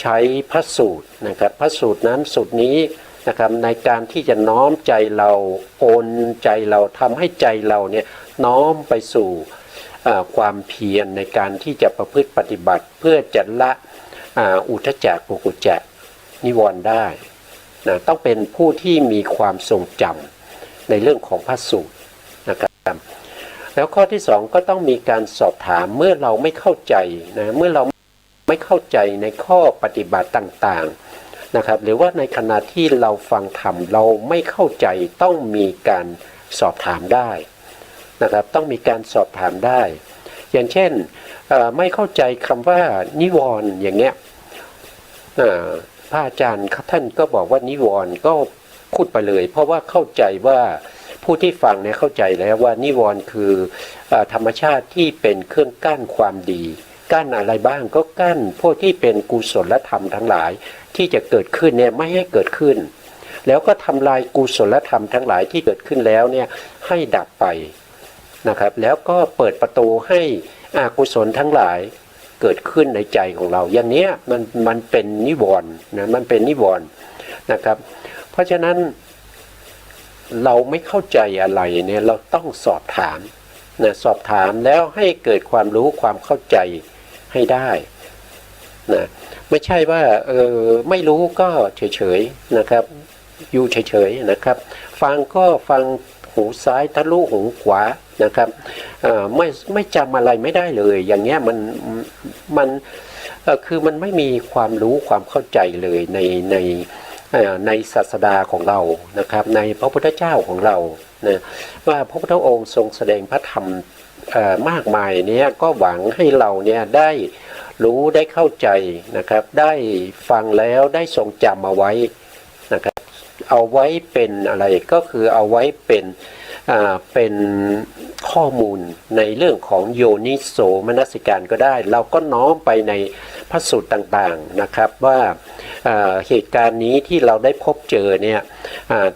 ใช้พระสูตรนะครับพระสูตรนั้นสูตรนี้นะครับในการที่จะน้อมใจเราโอนใจเราทำให้ใจเราเนี่ยน้อมไปสู่ความเพียรในการที่จะประพฤติปฏิบัติเพื่อจะละอุทจักกุกุจจะนิวรณ์ได้นะต้องเป็นผู้ที่มีความทรงจำในเรื่องของพระสูตรนะครับแล้วข้อที่สองก็ต้องมีการสอบถามเมื่อเราไม่เข้าใจนะเมื่อเราไม่เข้าใจในข้อปฏิบัติต่างๆนะครับหรือว่าในขณะที่เราฟังธรรมเราไม่เข้าใจต้องมีการสอบถามได้นะครับต้องมีการสอบถามได้อย่างเช่นไม่เข้าใจคำว่านิวรณ์อย่างเงี้ยพระอาจารย์ท่านก็บอกว่านิวรณ์ก็พูดไปเลยเพราะว่าเข้าใจว่าผู้ที่ฟังเนี่ยเข้าใจแล้วว่านิวรณ์คือธรรมชาติที่เป็นเครื่องกั้นความดีกั้นอะไรบ้างก็กั้นพวกที่เป็นกุศลธรรมทั้งหลายที่จะเกิดขึ้นเนี่ยไม่ให้เกิดขึ้นแล้วก็ทำลายกุศลธรรมทั้งหลายที่เกิดขึ้นแล้วเนี่ยให้ดับไปนะครับแล้วก็เปิดประตูให้อกุศลทั้งหลายเกิดขึ้นในใจของเราอย่างนี้มันเป็นนิวรณ์นะมันเป็นนิวรณ์นะครับเพราะฉะนั้นเราไม่เข้าใจอะไรเนี่ยเราต้องสอบถามนะสอบถามแล้วให้เกิดความรู้ความเข้าใจให้ได้นะไม่ใช่ว่าไม่รู้ก็เฉยๆนะครับอยู่เฉยๆนะครับฟังก็ฟังหูซ้ายทะลุหูขวานะครับไม่จำอะไรไม่ได้เลยอย่างเงี้ยมันคือมันไม่มีความรู้ความเข้าใจเลยในศาสดาของเรานะครับในพระพุทธเจ้าของเรานะว่าพระพุทธองค์ทรงแสดงพระธรรมมากมายเนี้ยก็หวังให้เราเนี่ยได้รู้ได้เข้าใจนะครับได้ฟังแล้วได้ทรงจำเอาไว้นะครับเอาไว้เป็นอะไรก็คือเอาไว้เป็นข้อมูลในเรื่องของโยนิโสมนสิการก็ได้เราก็น้อมไปในพระสูตรต่างๆนะครับว่าเหตุการณ์นี้ที่เราได้พบเจอเนี่ย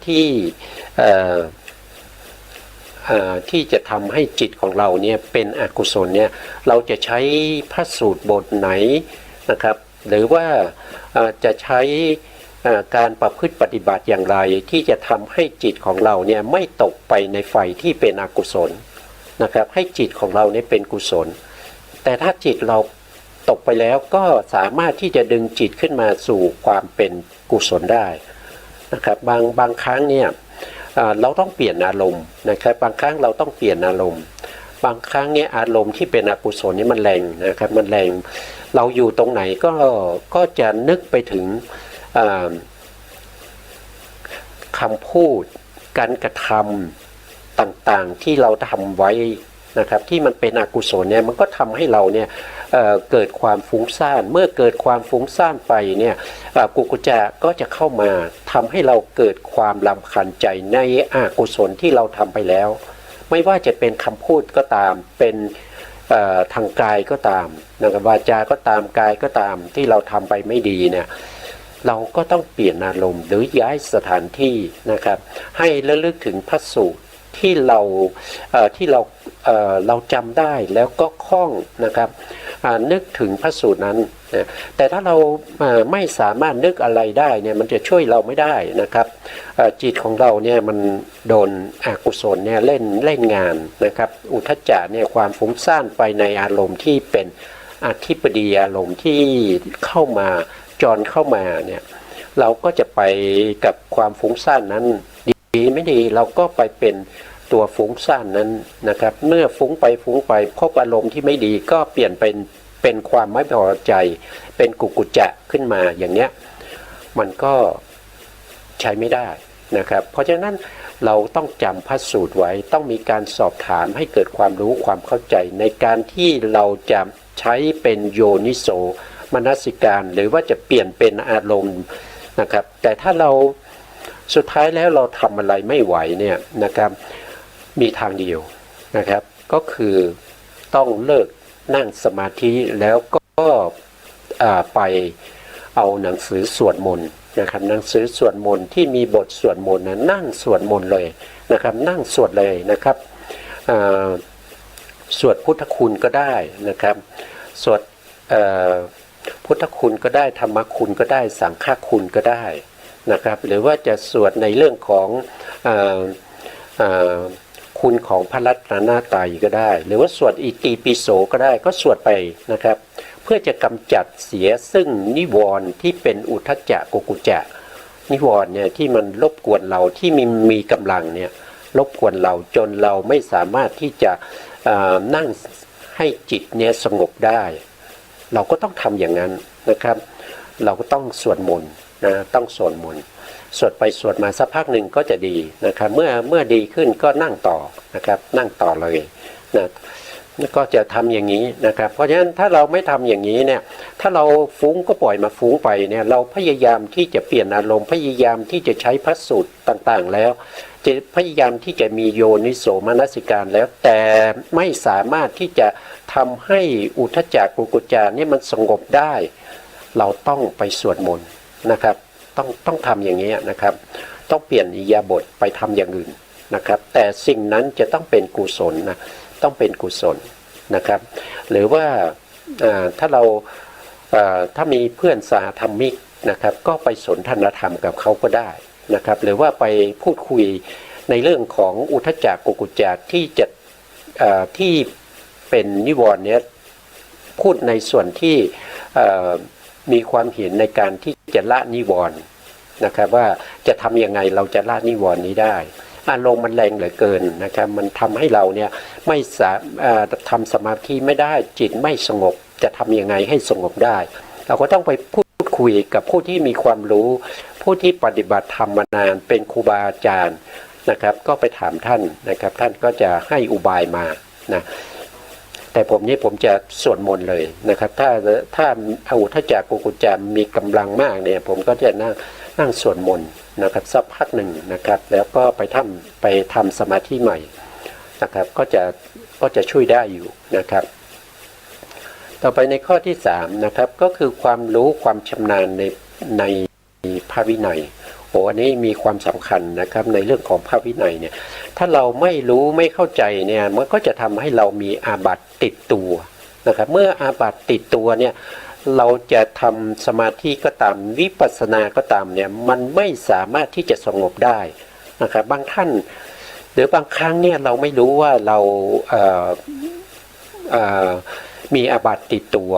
ที่จะทำให้จิตของเราเนี่ยเป็นอกุศลเนี่ยเราจะใช้พระสูตรบทไหนนะครับหรือว่าจะใช้การประพฤติปฏิบัติอย่างไรที่จะทำให้จิตของเราเนี่ยไม่ตกไปในไฟที่เป็นอกุศลนะครับให้จิตของเราเนี่ยเป็นกุศลแต่ถ้าจิตเราตกไปแล้วก็สามารถที่จะดึงจิตขึ้นมาสู่ความเป็นกุศลได้นะครับบางครั้งเนี่ยเราต้องเปลี่ยนอารมณ์นะครับบางครั้งเราต้องเปลี่ยนอารมณ์บางครั้งเนี่ยอารมณ์ที่เป็นอกุศลนี่มันแรงนะครับมันแรงเราอยู่ตรงไหนก็จะนึกไปถึงคำพูดการกระทำต่างๆที่เราทำไว้นะครับที่มันเป็นอกุศลเนี่ยมันก็ทำให้เราเนี่ยเกิดความฟุ้งซ่านเมื่อเกิดความฟุ้งซ่านไปเนี่ยกุกุจจะก็จะเข้ามาทำให้เราเกิดความรำคาญใจในอกุศลที่เราทำไปแล้วไม่ว่าจะเป็นคำพูดก็ตามเป็นทางกายก็ตามนะครับวาจาก็ตามกายก็ตามที่เราทำไปไม่ดีเนี่ยเราก็ต้องเปลี่ยนอารมณ์หรือย้ายสถานที่นะครับให้ระลึกถึงพระสูตรที่เราจำได้แล้วก็คล่องนะครับนึกถึงพระสูตรนั้นแต่ถ้าเราไม่สามารถนึกอะไรได้เนี่ยมันจะช่วยเราไม่ได้นะครับจิตของเราเนี่ยมันโดนอกุศลเนี่ยเล่นงานนะครับอุทธัจจะเนี่ยความฟุ้งซ่านไปในอารมณ์ที่เป็นอธิปดีอารมณ์ที่เข้ามาจรเข้ามาเนี่ยเราก็จะไปกับความฟุ้งซ่านนั้นดีไม่ดีเราก็ไปเป็นตัวฟุ้งซ่านนั้นนะครับเมื่อฟุ้งไปพบอารมณ์ที่ไม่ดีก็เปลี่ยนเป็นความไม่พอใจเป็นกุกุจจะขึ้นมาอย่างเนี้ยมันก็ใช้ไม่ได้นะครับเพราะฉะนั้นเราต้องจำพระสูตรไว้ต้องมีการสอบถามให้เกิดความรู้ความเข้าใจในการที่เราจะใช้เป็นโยนิโสมนสิการหรือว่าจะเปลี่ยนเป็นอารมณ์นะครับแต่ถ้าเรา สุดท้ายแล้วเราทำอะไรไม่ไหวเนี่ยนะครับมีทางเดียวนะครับก็คือต้องเลิกนั่งสมาธิแล้วก็ไปเอาหนังสือสวดมนต์นะครับหนังสือสวดมนต์ที่มีบทสวดมนต์นะนั่งสวดมนต์เลยนะครับนั่งสวดเลยนะครับสวดพุทธคุณก็ได้นะครับสวดพุทธคุณก็ได้ธรรมคุณก็ได้สังฆคุณก็ได้นะครับหรือว่าจะสวดในเรื่องของคุณของพระรัตนตรัยก็ได้หรือว่าสวดอิติปิโสก็ได้ก็สวดไปนะครับเพื่อจะกำจัดเสียซึ่งนิวรณ์ที่เป็นอุทธัจจะกุกุจจะนิวรณ์เนี่ยที่มันรบกวนเราที่มีกำลังเนี่ยรบกวนเราจนเราไม่สามารถที่จะนั่งให้จิตเนี่ยสงบได้เราก็ต้องทำอย่างนั้นนะครับเราก็ต้องสวดมนต์นะต้องสวดมนต์สวดไปสวดมาสักพักหนึ่งก็จะดีนะครับเมื่อดีขึ้นก็นั่งต่อนะครับนั่งต่อเลยนะก็จะทำอย่างนี้นะครับเพราะฉะนั้นถ้าเราไม่ทำอย่างนี้เนี่ยถ้าเราฟุ้งก็ปล่อยมาฟุ้งไปเนี่ยเราพยายามที่จะเปลี่ยนอารมณ์พยายามที่จะใช้พระสูตรต่างๆแล้วจะพยายามที่จะมีโยนิโสมนสิการแล้วแต่ไม่สามารถที่จะทำให้อุทธัจจะกุกุจจะนี่มันสงบได้เราต้องไปสวดมนต์นะครับต้องทำอย่างนี้นะครับต้องเปลี่ยนอิริยาบถไปทำอย่างอื่นนะครับแต่สิ่งนั้นจะต้องเป็นกุศลนะต้องเป็นกุศลนะครับหรือว่าถ้าเราถ้ามีเพื่อนสหธรรมิกนะครับก็ไปสนทนาธรรมกับเขาก็ได้นะครับหรือว่าไปพูดคุยในเรื่องของอุทธัจจะกุกุจจะที่เป็นนิวรณ์เนี้ยพูดในส่วนที่มีความเห็นในการที่จะละนิวรณ์นะครับว่าจะทำยังไงเราจะละนิวรณ์นี้ได้อารมณ์มันแรงเหลือเกินนะครับมันทำให้เราเนี่ยไม่ทำสมาธิไม่ได้จิตไม่สงบจะทำยังไงให้สงบได้เราก็ต้องไปพูดคุยกับผู้ที่มีความรู้ผู้ที่ปฏิบัติธรรมมานานเป็นครูบาอาจารย์นะครับก็ไปถามท่านนะครับท่านก็จะให้อุบายมานะแต่ผมจะสวดมนต์เลยนะครับถ้าอุทธัจจะกุกุจจะมีกำลังมากเนี่ยผมก็จะนั่งสวดมนต์นะครับสักพักหนึ่งนะครับแล้วก็ไปทำสมาธิใหม่นะครับก็จะช่วยได้อยู่นะครับต่อไปในข้อที่3นะครับก็คือความรู้ความชำนาญในพระวินัยอันนี้มีความสำคัญนะครับในเรื่องของพระวินัยเนี่ยถ้าเราไม่รู้ไม่เข้าใจเนี่ยมันก็จะทำให้เรามีอาบัติติดตัวนะครับเมื่ออาบัติติดตัวเนี่ยเราจะทำสมาธิก็ตามวิปัสสนาก็ตามเนี่ยมันไม่สามารถที่จะสงบได้นะครับบางท่านหรือบางครั้งเนี่ยเราไม่รู้ว่าเรามีอาบัติติดตัว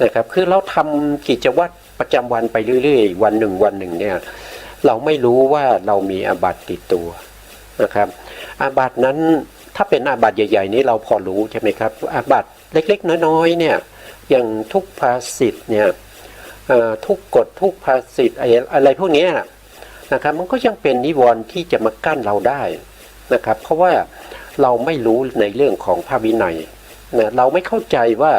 นะครับคือเราทำกิจวัตรประจำวันไปเรื่อยๆวันหนึ่งเนี่ยเราไม่รู้ว่าเรามีอาบัติติดตัวนะครับอาบัตินั้นถ้าเป็นอาบัติใหญ่ๆนี้เราพอรู้ใช่ไหมครับอาบัติเล็กๆน้อยๆเนี่ยอย่างทุกภาสิทธิ์เนี่ยทุกกฎทุกภาสิทธิ์อะไรพวกนี้นะครับมันก็ยังเป็นนิวรณ์ที่จะมากั้นเราได้นะครับเพราะว่าเราไม่รู้ในเรื่องของพระวินัยนะเราไม่เข้าใจว่า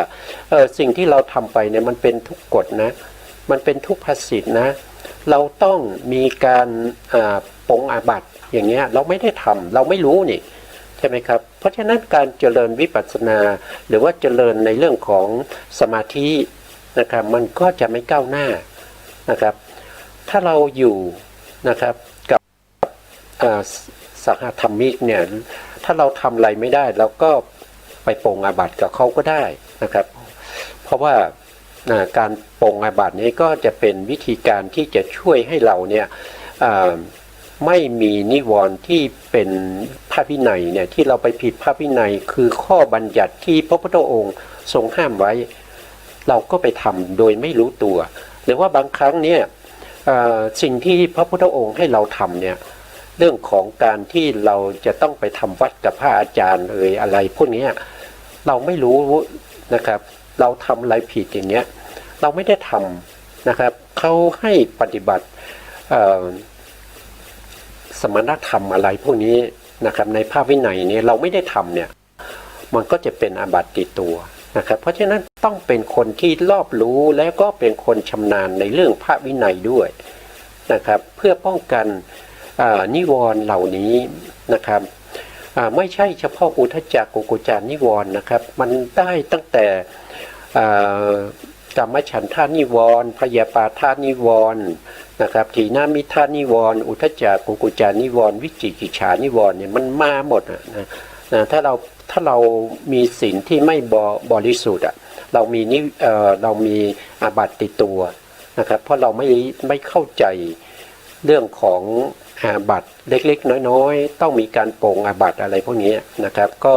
สิ่งที่เราทำไปเนี่ยมันเป็นทุกกฎนะมันเป็นทุกภาสิทธิ์นะเราต้องมีการปรงอาบัติอย่างเงี้ยเราไม่ได้ทำเราไม่รู้นี่ใช่ไหมครับเพราะฉะนั้นการเจริญวิปัสสนาหรือว่าเจริญในเรื่องของสมาธินะครับมันก็จะไม่ก้าวหน้านะครับถ้าเราอยู่นะครับกับสหธรรมิกเนี่ยถ้าเราทำอะไรไม่ได้เราก็ไปปรงอาบัติกับเขาก็ได้นะครับเพราะว่าการปรงอาบัตินี้ก็จะเป็นวิธีการที่จะช่วยให้เราเนี่ยไม่มีนิวรณ์ที่เป็นพระวินัยเนี่ยที่เราไปผิดพระวินัยคือข้อบัญญัติที่พระพุทธองค์ทรงห้ามไว้เราก็ไปทำโดยไม่รู้ตัวหรือว่าบางครั้งเนี่ยสิ่งที่พระพุทธองค์ให้เราทำเนี่ยเรื่องของการที่เราจะต้องไปทำวัดกับพระอาจารย์อะไรพวกนี้เราไม่รู้นะครับเราทำอะไรผิดอย่างเงี้ยเราไม่ได้ทำนะครับเขาให้ปฏิบัติสมณธรรมอะไรพวกนี้นะครับในพระวินัยนี้เราไม่ได้ทำเนี่ยมันก็จะเป็นอาบัติติดตัวนะครับเพราะฉะนั้นต้องเป็นคนที่รอบรู้แล้วก็เป็นคนชำนาญในเรื่องพระวินัยด้วย นะครับเพื่อป้องกันนิวรณ์เหล่านี้นะครับไม่ใช่เฉพาะอุทจักกุกุจานิวรณ์นะครับมันได้ตั้งแต่กรรมฉันทานิวรณ์พยาปาทานิวรณ์นะครับถีนามิทานิวรณ์อุทจักกุกุจานิวรณ์วิจิกิจฉานิวรณ์เนี่ยมันมาหมดนะถ้าเรามีศีลที่ไม่บริสุทธิ์เรามีอาบัติติดตัวนะครับเพราะเราไม่เข้าใจเรื่องของอาบัติเล็กๆน้อยๆต้องมีการโปร่งอาบัติอะไรพวกนี้นะครับก็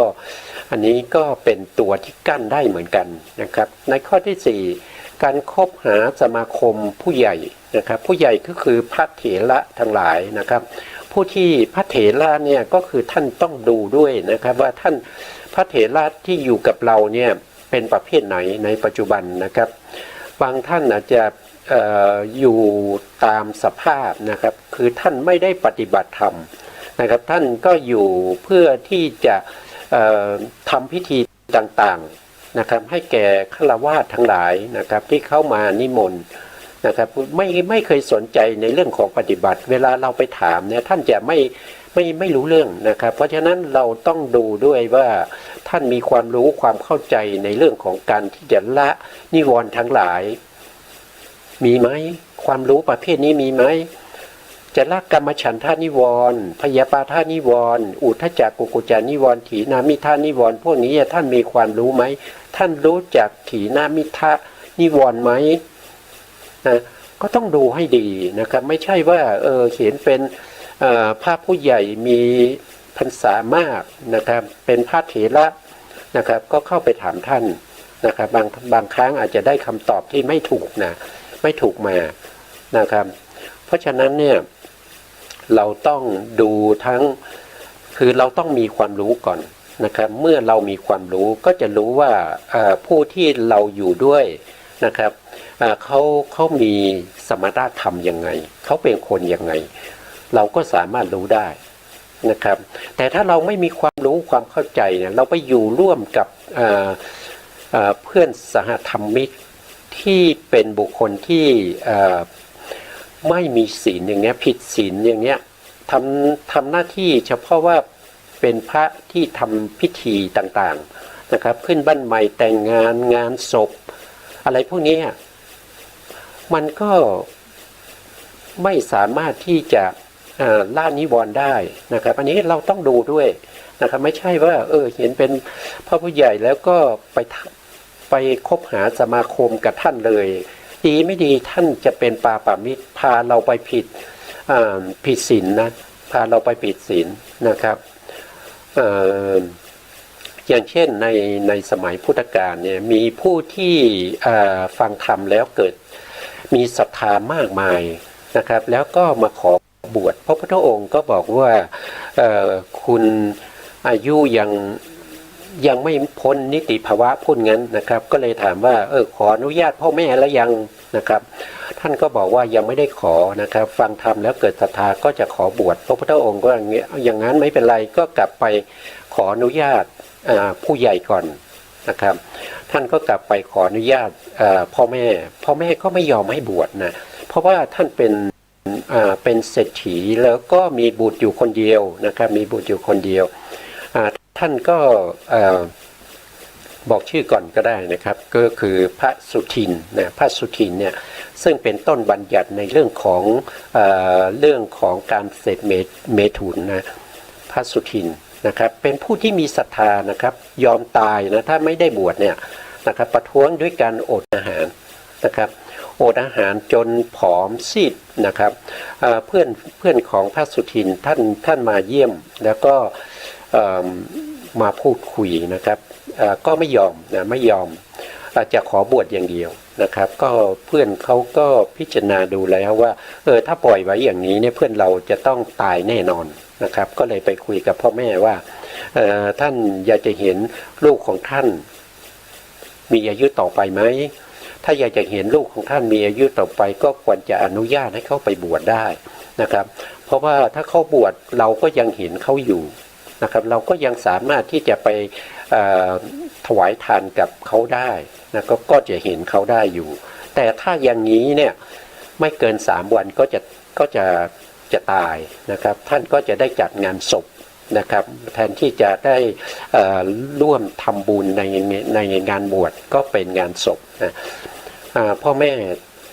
อันนี้ก็เป็นตัวที่กั้นได้เหมือนกันนะครับในข้อที่4การคบหาสมาคมผู้ใหญ่นะครับผู้ใหญ่ก็คือพระเถระทั้งหลายนะครับผู้ที่พระเถระเนี่ยก็คือท่านต้องดูด้วยนะครับว่าท่านพระเถระที่อยู่กับเราเนี่ยเป็นประเภทไหนในปัจจุบันนะครับบางท่านอาจจะอยู่ตามสภาพนะครับคือท่านไม่ได้ปฏิบัติธรรมนะครับท่านก็อยู่เพื่อที่จะทำพิธีต่างๆนะครับให้แก่ฆราวาสทั้งหลายนะครับที่เข้ามานิมนต์นะครับไม่เคยสนใจในเรื่องของปฏิบัติเวลาเราไปถามเนี่ยท่านจะไม่รู้เรื่องนะครับเพราะฉะนั้นเราต้องดูด้วยว่าท่านมีความรู้ความเข้าใจในเรื่องของการที่จะละนิวรณ์ทั้งหลายมีไหมความรู้ประเภทนี้มีไหมจะละกรรมฉันทานิวรณ์พยาปาทานิวรณ์อุทจักกุกุจานิวรณ์ถีนามิทานิวรณ์พวกนี้ท่านมีความรู้ไหมท่านรู้จักถีนามิทานิวรณ์ไหมนะก็ต้องดูให้ดีนะครับไม่ใช่ว่าเขียนเป็นพระผู้ใหญ่มีพรรษามากนะครับเป็นพระเถระนะครับก็เข้าไปถามท่านนะครับบางครั้งอาจจะได้คำตอบที่ไม่ถูกมานะครับเพราะฉะนั้นเนี่ยเราต้องดูทั้งคือเราต้องมีความรู้ก่อนนะครับเมื่อเรามีความรู้ก็จะรู้ว่าผู้ที่เราอยู่ด้วยนะครับเขามีสมณธรรมยังไงเขาเป็นคนยังไงเราก็สามารถรู้ได้นะครับแต่ถ้าเราไม่มีความรู้ความเข้าใจเนี่ยเราไปอยู่ร่วมกับเพื่อนสหธรรมิกที่เป็นบุคคลที่ไม่มีศีลอย่างเงี้ยผิดศีลอย่างเงี้ยทำหน้าที่เฉพาะว่าเป็นพระที่ทำพิธีต่างๆนะครับขึ้นบ้านใหม่แต่งงานศพอะไรพวกนี้มันก็ไม่สามารถที่จะละนิวรณ์ได้นะครับอันนี้เราต้องดูด้วยนะครับไม่ใช่ว่าเห็นเป็นพระผู้ใหญ่แล้วก็ไปคบหาสมาคมกับท่านเลยดีไม่ดีท่านจะเป็นปาปามิตรพาเราไปผิดศีลนะพาเราไปผิดศีลนะครับอย่างเช่นในสมัยพุทธกาลเนี่ยมีผู้ที่ฟังธรรมแล้วเกิดมีศรัทธามากมายนะครับแล้วก็มาขอบวชพระพุทธองค์ก็บอกว่าคุณอายุยังไม่พ้นนิติภาวะพูดงั้นนะครับก็เลยถามว่าขออนุญาตพ่อแม่แล้วยังนะครับท่านก็บอกว่ายังไม่ได้ขอนะครับฟังธรรมแล้วเกิดศรัทธาก็จะขอบวชพระพุทธองค์ก็อย่างนั้นไม่เป็นไรก็กลับไปขออนุญาตผู้ใหญ่ก่อนนะครับท่านก็กลับไปขออนุญาตพ่อแม่ก็ไม่ยอมให้บวชนะเพราะว่าท่านเป็นเศรษฐีแล้วก็มีบุตรอยู่คนเดียวนะครับมีบุตรอยู่คนเดียวท่านก็บอกชื่อก่อนก็ได้นะครับก็คือพระสุทินนะพระสุทินเนี่ยซึ่งเป็นต้นบัญญัติในเรื่องของการเสพเมถุนนะพระสุทินนะครับเป็นผู้ที่มีศรัทธานะครับยอมตายนะถ้าไม่ได้บวชเนี่ยนะครับประท้วงด้วยการอดอาหารนะครับอดอาหารจนผอมซีดนะครับเพื่อนของพระสุทินท่านมาเยี่ยมแล้วก็มาพูดคุยนะครับก็ไม่ยอมจะขอบวชอย่างเดียวนะครับก็เพื่อนเขาก็พิจารณาดูแล้วว่าถ้าปล่อยไว้อย่างนี้เนี่ยเพื่อนเราจะต้องตายแน่นอนนะครับก็เลยไปคุยกับพ่อแม่ว่าท่านอยากจะเห็นลูกของท่านมีอายุต่อไปไหมถ้าอยากจะเห็นลูกของท่านมีอายุต่อไปก็ควรจะอนุญาตให้เขาไปบวชได้นะครับเพราะว่าถ้าเขาบวชเราก็ยังเห็นเขาอยู่นะครับเราก็ยังสามารถที่จะไปถวายทานกับเขาได้นะก็จะเห็นเขาได้อยู่แต่ถ้าอย่างนี้เนี่ยไม่เกิน3 วัน ก็จะตายนะครับท่านก็จะได้จัดงานศพนะครับแทนที่จะได้ร่วมทำบุญในงานบวชก็เป็นงานศพนะพ่อแม่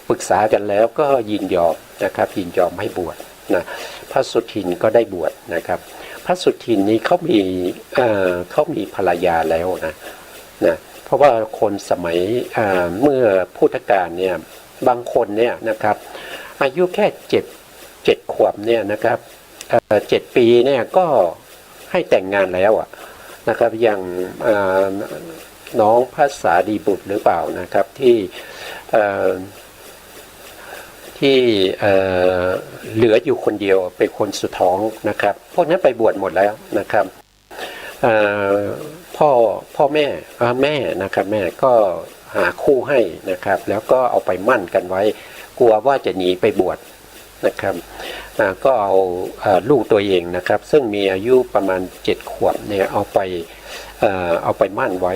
ปรึกษากันแล้วก็ยินยอมนะครับยินยอมให้บวชนะพระสุทินก็ได้บวชนะครับพระสุทินนี้เขามีภรรยาแล้วนะเพราะว่าคนสมัยเมื่อพุทธกาลเนี่ยบางคนเนี่ยนะครับอายุแค่เจ็ดขวบเนี่ยนะครับ7 ปีเนี่ยก็ให้แต่งงานแล้วนะครับอย่างน้องพระสารีบุตรหรือเปล่านะครับที่เหลืออยู่คนเดียวเป็นคนสุดท้องนะครับพวกนั้นไปบวชหมดแล้วนะครับพ่อแม่นะครับแม่ก็หาคู่ให้นะครับแล้วก็เอาไปมั่นกันไว้กลัวว่าจะหนีไปบวชนะครับก็เอาลูกตัวเองนะครับซึ่งมีอายุประมาณ7 ขวบเนี่ยเอาไปมั่นไว้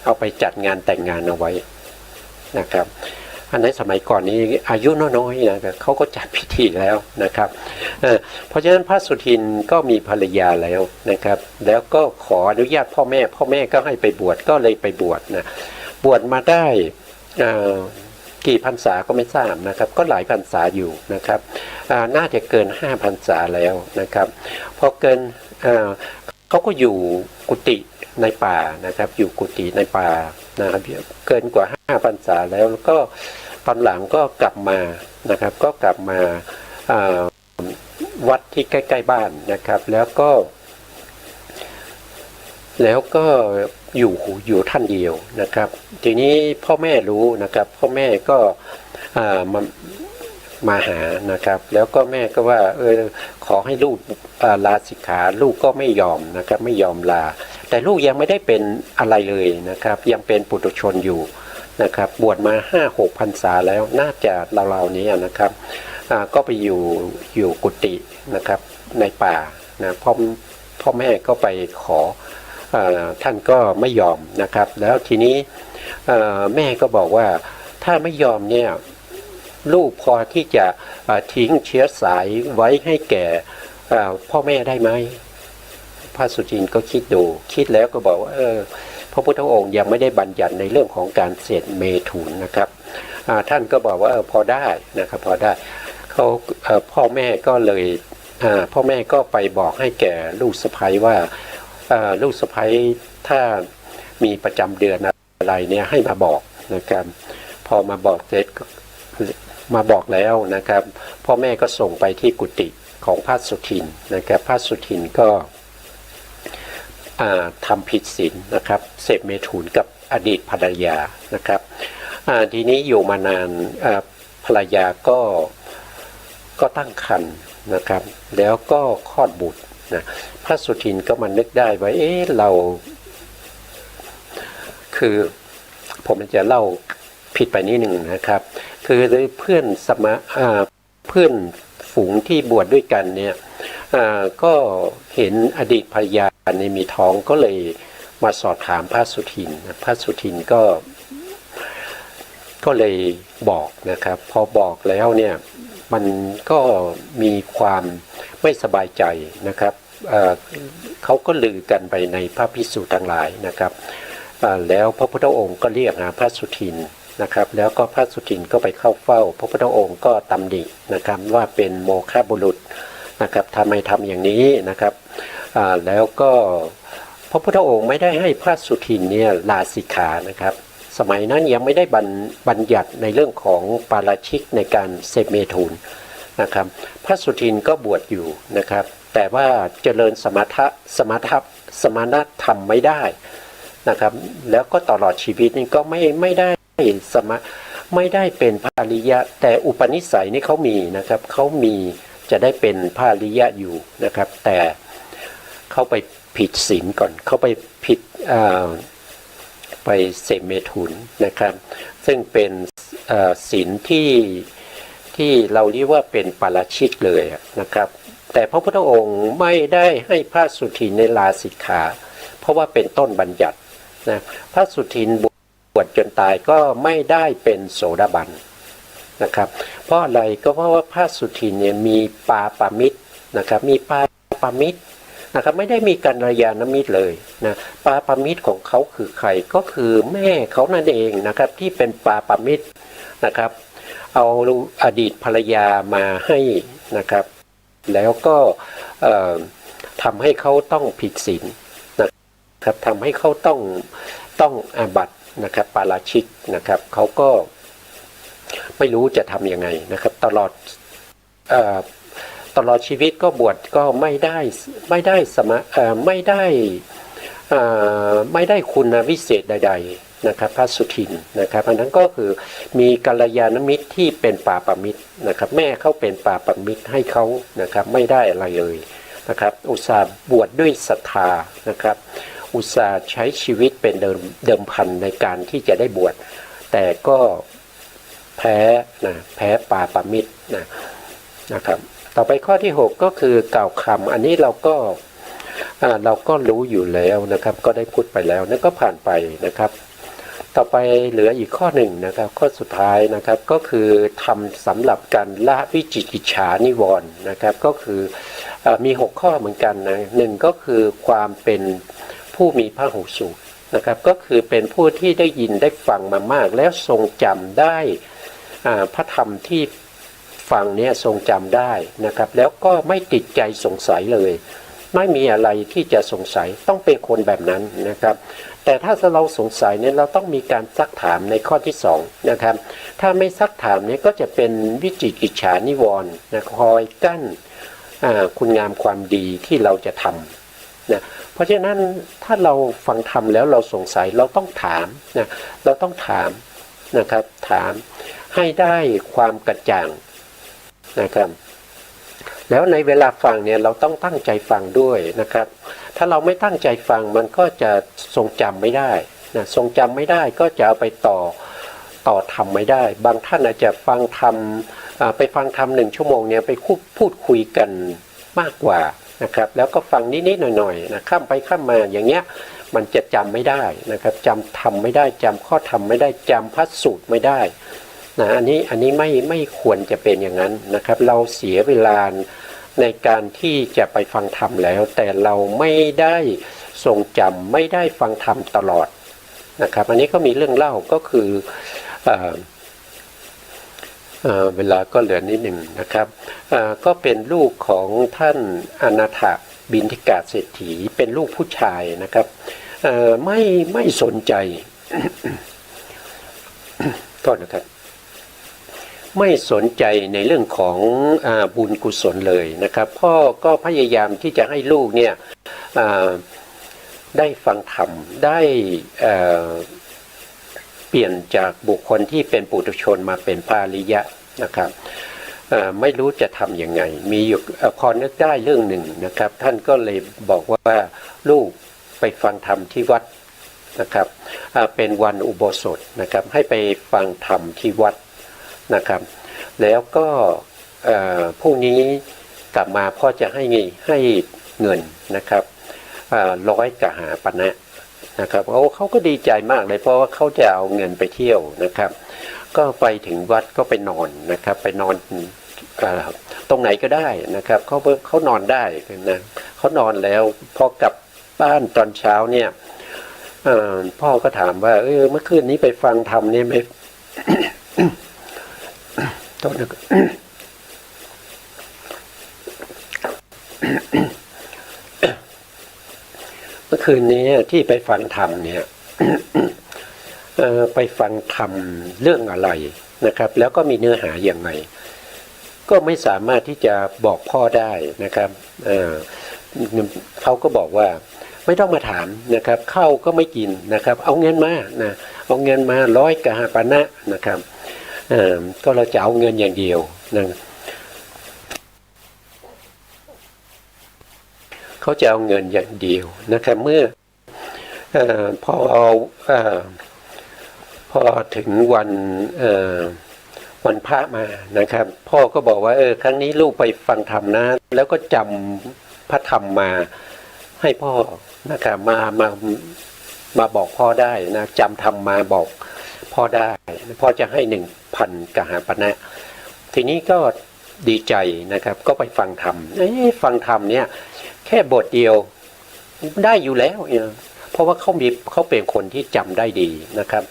เอาไปจัดงานแต่งงานเอาไว้นะครับอันในสมัยก่อนนี้อายุน้อยๆนะครับเขาก็จัดพิธีแล้วนะครับเพราะฉะนั้นพระสุทินก็มีภรรยาแล้วนะครับแล้วก็ขออนุญาตพ่อแม่ก็ให้ไปบวชก็เลยไปบวชนะบวชมาได้กี่พรรษาก็ไม่ทราบนะครับก็หลายพรรษาอยู่นะครับน่าจะเกิน5 พรรษาแล้วนะครับพอเกินเขาก็อยู่กุฏิในป่านะครับอยู่กุฏิในป่านะครับเกินกว่า5 พรรษาแล้วก็ตอนหลังก็กลับมานะครับก็กลับมาวัดที่ใกล้ๆบ้านนะครับแล้วก็อยู่ท่านเดียวนะครับทีนี้พ่อแม่รู้นะครับพ่อแม่ก็มาหานะครับแล้วก็แม่ก็ว่าขอให้ลูกลาสิกขาลูกก็ไม่ยอมนะครับไม่ยอมลาแต่ลูกยังไม่ได้เป็นอะไรเลยนะครับยังเป็นปุถุชนอยู่นะครับบวชมา5-6 พรรษาแล้วน่าจะราวๆนี้นะครับก็ไปอยู่กุฏินะครับในป่านะพ่อแม่ก็ไปขอท่านก็ไม่ยอมนะครับแล้วทีนี้แม่ก็บอกว่าถ้าไม่ยอมเนี่ยลูกพอที่จะทิ้งเชื้อสายไว้ให้แก่พ่อแม่ได้ไหมพระสุทินก็คิดแล้วก็บอกว่าพระพุทธองค์ยังไม่ได้บัญญัติในเรื่องของการเสพเมถุนนะครับท่านก็บอกว่าพอได้นะครับพอได้เขาพ่อแม่ก็เลยพ่อแม่ก็ไปบอกให้แก่ลูกสะใภ้ว่าลูกสะใภ้ถ้ามีประจำเดือนอะไรเนี่ยให้มาบอกนะครับพอมาบอกเสร็จมาบอกแล้วนะครับพ่อแม่ก็ส่งไปที่กุฏิของพระสุทินนะครับพระสุทินก็ทำผิดศีลนะครับเสพเมถุนกับอดีตภรรยานะครับทีนี้อยู่มานานภรรยาก็ตั้งครรภ์นะครับแล้วก็คลอดบุตรนะพระสุทินก็มานึกได้ว่าเราคือผมจะเล่าผิดไปนิดหนึ่งนะครับคือเพื่อนฝูงที่บวชด้วยกันเนี่ยก็เห็นอดีตภรรยาในมีท้องก็เลยมาสอบถามพระสุทินพระสุทินก็เลยบอกนะครับพอบอกแล้วเนี่ยมันก็มีความไม่สบายใจนะครับเขาก็ลือกันไปในพระภิกษุทั้งหลายนะครับแล้วพระพุทธองค์ก็เรียกหาพระสุทินนะครับแล้วก็พระสุทินก็ไปเข้าเฝ้าพระพุทธองค์ก็ตำหนินะครับว่าเป็นโมฆะบุรุษนะครับทำไมทำอย่างนี้นะครับแล้วก็พระพุทธองค์ไม่ได้ให้พระสุทินเนี่ยลาสิกขานะครับสมัยนั้นยังไม่ได้บัญญัติในเรื่องของปาราชิกในการเสพเมถุนนะครับพระสุทินก็บวชอยู่นะครับแต่ว่าเจริญสมณธรรมไม่ได้นะครับแล้วก็ตลอดชีวิตนี่ก็ไม่ได้ไม่ได้เป็นพระอริยะแต่อุปนิสัยนี่เขามีนะครับเขามีจะได้เป็นพระอริยะอยู่นะครับแต่เขาไปผิดศีลก่อนเขาไปผิดไปเสพเมถุนนะครับซึ่งเป็นศีลที่เราเรียกว่าเป็นปาราชิกเลยนะครับแต่พระพุทธองค์ไม่ได้ให้พระสุทินในลาสิกขาเพราะว่าเป็นต้นบัญญัตินะพระสุทินบวชจนตายก็ไม่ได้เป็นโสดาบัน นะครับเพราะอะไรก็เพราะว่าพระสุทินเนี่ยมีปาปามิตรนะครับมีปาปามิตรนะครับไม่ได้มีกัลยาณมิตรเลยนะปาปามิตรของเขาคือใครก็คือแม่เขานั่นเองนะครับที่เป็นปาปามิตรนะครับเอาอดีตภรรยามาให้นะครับแล้วก็ทำให้เขาต้องผิดศีลนะครับทำให้เขาต้องอาบัตินะครับปาราชิกนะครับเขาก็ไม่รู้จะทำยังไงนะครับตลอดชีวิตก็บวชก็ไม่ได้ไม่ได้คุณวิเศษใดๆนะครับพระสุทินนะครับอันนั้นก็คือมีกัลยาณมิตรที่เป็นปาปามิตรนะครับแม่เขาเป็นปาปามิตรให้เขานะครับไม่ได้อะไรเลยนะครับอุตส่าห์บวชด้วยศรัทธานะครับอุตส่าห์ใช้ชีวิตเป็นเดิมพันในการที่จะได้บวชแต่ก็แพ้ปาปามิตรนะครับต่อไปข้อที่6ก็คือกล่าวคำอันนี้เราก็รู้อยู่แล้วนะครับก็ได้พูดไปแล้วนั่นก็ผ่านไปนะครับต่อไปเหลืออีกข้อหนึ่งนะครับข้อสุดท้ายนะครับก็คือทำสำหรับการละวิจิกิจฉานิวรณ์นะครับก็คือมี6ข้อเหมือนกันนะหนึ่งก็คือความเป็นผู้มีพหูสูตรนะครับก็คือเป็นผู้ที่ได้ยินได้ฟังมามากแล้วทรงจำได้พระธรรมที่ฟังเนี่ยทรงจำได้นะครับแล้วก็ไม่ติดใจสงสัยเลยไม่มีอะไรที่จะสงสัยต้องเป็นคนแบบนั้นนะครับแต่ถ้าเราสงสัยเนี่ยเราต้องมีการซักถามในข้อที่2นะครับถ้าไม่ซักถามเนี่ยก็จะเป็นวิจิกิจฉานิวรณ์นะคอยกั้นคุณงามความดีที่เราจะทำนะเพราะฉะนั้นถ้าเราฟังธรรมแล้วเราสงสัยเราต้องถามนะเราต้องถามนะครับถามให้ได้ความกระจ่างนะครับแล้วในเวลาฟังเนี่ยเราต้องตั้งใจฟังด้วยนะครับถ้าเราไม่ตั้งใจฟังมันก็จะทรงจำไม่ได้นะทรงจำไม่ได้ก็จะเอาไปต่อธรรมไม่ได้บางท่านอาจจะฟังธรรมไปฟังธรรม1 ชั่วโมงเนี่ยไปพูดคุยกันมากกว่านะครับแล้วก็ฟังนิดๆหน่อยๆนะข้ามไปข้ามมาอย่างเงี้ยมันจะจำไม่ได้นะครับจำธรรมไม่ได้จำข้อธรรมไม่ได้จำพระสูตรไม่ได้นะอันนี้ไม่ควรจะเป็นอย่างนั้นนะครับเราเสียเวลาในการที่จะไปฟังธรรมแล้วแต่เราไม่ได้ทรงจำไม่ได้ฟังธรรมตลอดนะครับอันนี้ก็มีเรื่องเล่าก็คือเวลาก็เหลือนิดหนึ่งนะครับก็เป็นลูกของท่านอนาถบิณฑิกาเศรษฐีเป็นลูกผู้ชายนะครับไม่สนใจ โทษนะครับไม่สนใจในเรื่องของบุญกุศลเลยนะครับพ่อก็พยายามที่จะให้ลูกเนี่ยได้ฟังธรรมได้เปลี่ยนจากบุคคลที่เป็นปุถุชนมาเป็นพระอริยะนะครับไม่รู้จะทำยังไงมีอยู่พอนึกได้เรื่องหนึ่งนะครับท่านก็เลยบอกว่าลูกไปฟังธรรมที่วัดนะครับเป็นวันอุโบสถนะครับให้ไปฟังธรรมที่วัดนะครับแล้วก็พรุ่งนี้กลับมาพ่อจะให้เงินนะครับ100 กหาปณะนะครับเขาก็ดีใจมากเลยเพราะว่าเขาจะเอาเงินไปเที่ยวนะครับก็ไปถึงวัดก็ไปนอนนะครับไปนอนตรงไหนก็ได้นะครับเขานอนได้นะเขานอนแล้วพอกลับบ้านตอนเช้าเนี่ยพ่อก็ถามว่าเมื่อคืนนี้ไปฟังธรรมเนี่ยไม่ โทษนะครับ เมื่อคืนนี้ที่ไปฟังธรรมเนี่ย ไปฟังธรรมเรื่องอะไรนะครับแล้วก็มีเนื้อหาอย่างไรก็ไม่สามารถที่จะบอกพ่อได้นะครับเขาก็บอกว่าไม่ต้องมาถามนะครับข้าวก็ไม่กินนะครับเอาเงินมานะเอาเงินมา100 กหาปณะนะครับก็เราจะเอาเงินอย่างเดียวนะเขาจะเอาเงินอย่างเดียวนะครับเมื่อพอถึงวันพระมานะครับพ่อก็บอกว่าครั้งนี้ลูกไปฟังธรรมนะแล้วก็จำพระธรรมมาให้พ่อนะครับมาบอกพ่อได้นะจำธรรมมา พ่อได้พ่อจะให้1,000 กหาปณะทีนี้ก็ดีใจนะครับก็ไปฟังธรรมฟังธรรมเนี่ยแค่บทเดียวได้อยู่แล้วเพราะว่าเขาเป็นคนที่จำได้ดีนะครับ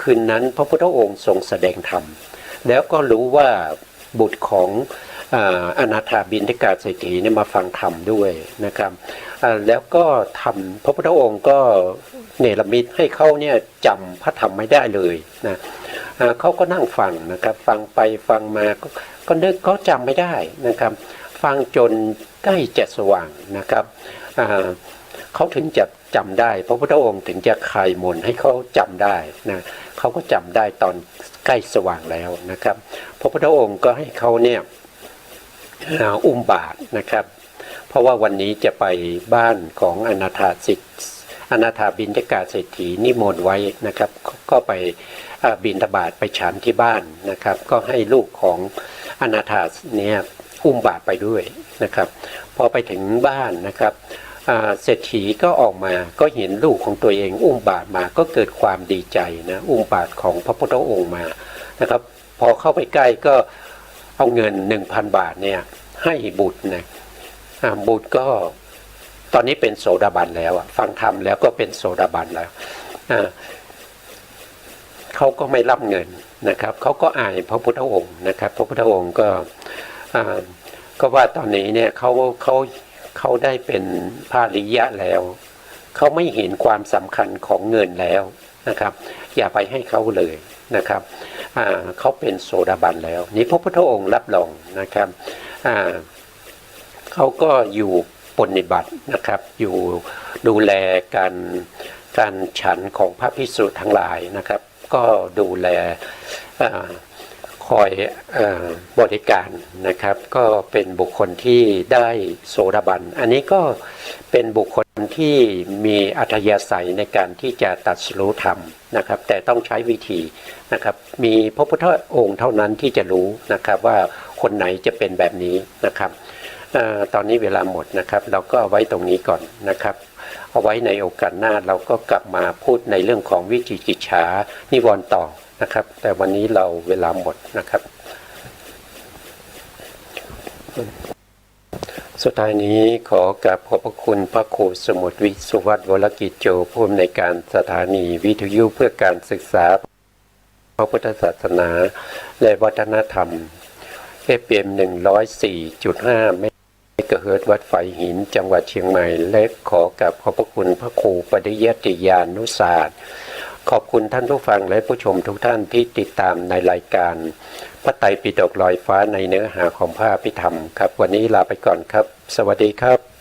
คืนนั้นพระพุทธองค์ทรงแสดงธรรมแล้วก็รู้ว่าบุตรของอนาถาบิณฑิกาเศรษฐีเนี่ยมาฟังธรรมด้วยนะครับแล้วก็พระพุทธองค์ก็เนรมิตให้เขาเนี่ยจำพระธรรมไม่ได้เลยนะเขาก็นั่งฟังนะครับฟังไปฟังมาก็นึกเขาจำไม่ได้นะครับฟังจนใกล้จะสว่างนะครับเขาถึงจะจำได้พระพุทธองค์ถึงจะคลายมนต์ให้เขาจำได้นะเขาก็จำได้ตอนใกล้สว่างแล้วนะครับพระพุทธองค์ก็ให้เขาเนี่ยอุ้มบาตรนะครับเพราะว่าวันนี้จะไปบ้านของอนาถาบิณฑิกาเศรษฐีนิมนต์ไว้นะครับก็ไปบิณฑบาตไปฉันที่บ้านนะครับก็ให้ลูกของอนาถาเนี่ยอุ้มบาตรไปด้วยนะครับพอไปถึงบ้านนะครับเศรษฐีก็ออกมาก็เห็นลูกของตัวเองอุ้มบาตรมาก็เกิดความดีใจนะอุ้มบาตรของพระพุทธองค์มานะครับพอเข้าไปใกล้ก็เอาเงิน 1,000 บาทเนี่ยให้บุตรนะบุตรก็ตอนนี้เป็นโสดาบันแล้วฟังธรรมแล้วก็เป็นโสดาบันแล้วเขาก็ไม่รับเงินนะครับเขาก็อายพระพุทธองค์นะครับพระพุทธองค์ก็ว่าตอนนี้เนี่ยเขาได้เป็นพระอริยะแล้วเขาไม่เห็นความสำคัญของเงินแล้วนะครับอย่าไปให้เขาเลยนะครับเขาเป็นโสดาบันแล้วนี่พระพุทธองค์รับรองนะครับเขาก็อยู่ปฏิบัตินะครับอยู่ดูแลการฉันของพระภิกษุทั้งหลายนะครับก็ดูแลคอยบริการนะครับก็เป็นบุคคลที่ได้โสดาบันอันนี้ก็เป็นบุคคลที่มีอัธยาศัยในการที่จะตรัสรู้ธรรมนะครับแต่ต้องใช้วิธีนะครับมีพระพุทธองค์เท่านั้นที่จะรู้นะครับว่าคนไหนจะเป็นแบบนี้นะครับตอนนี้เวลาหมดนะครับเราก็เอาไว้ตรงนี้ก่อนนะครับเอาไว้ในโอกาสหน้าเราก็กลับมาพูดในเรื่องของวิจิกิจฉานิวรณ์ต่อนะครับแต่วันนี้เราเวลาหมดนะครับสุดท้ายนี้ขอกราบขอบพระคุณพระครูสมุทรวิสุวัฒน์วรกิจโจผู้อำนวยการสถานีวิทยุเพื่อการศึกษาพระพุทธศาสนาและวัฒนธรรมFM 104.5 เมกะเฮิรตซ์วัดไฟหินจังหวัดเชียงใหม่และขอกราบขอบพระคุณพระครูปริยัติญาณุศาสตร์ขอบคุณท่านผู้ฟังและผู้ชมทุกท่านที่ติดตามในรายการพระไตรปิฎกลอยฟ้าในเนื้อหาของพระอภิธรรมครับวันนี้ลาไปก่อนครับสวัสดีครับ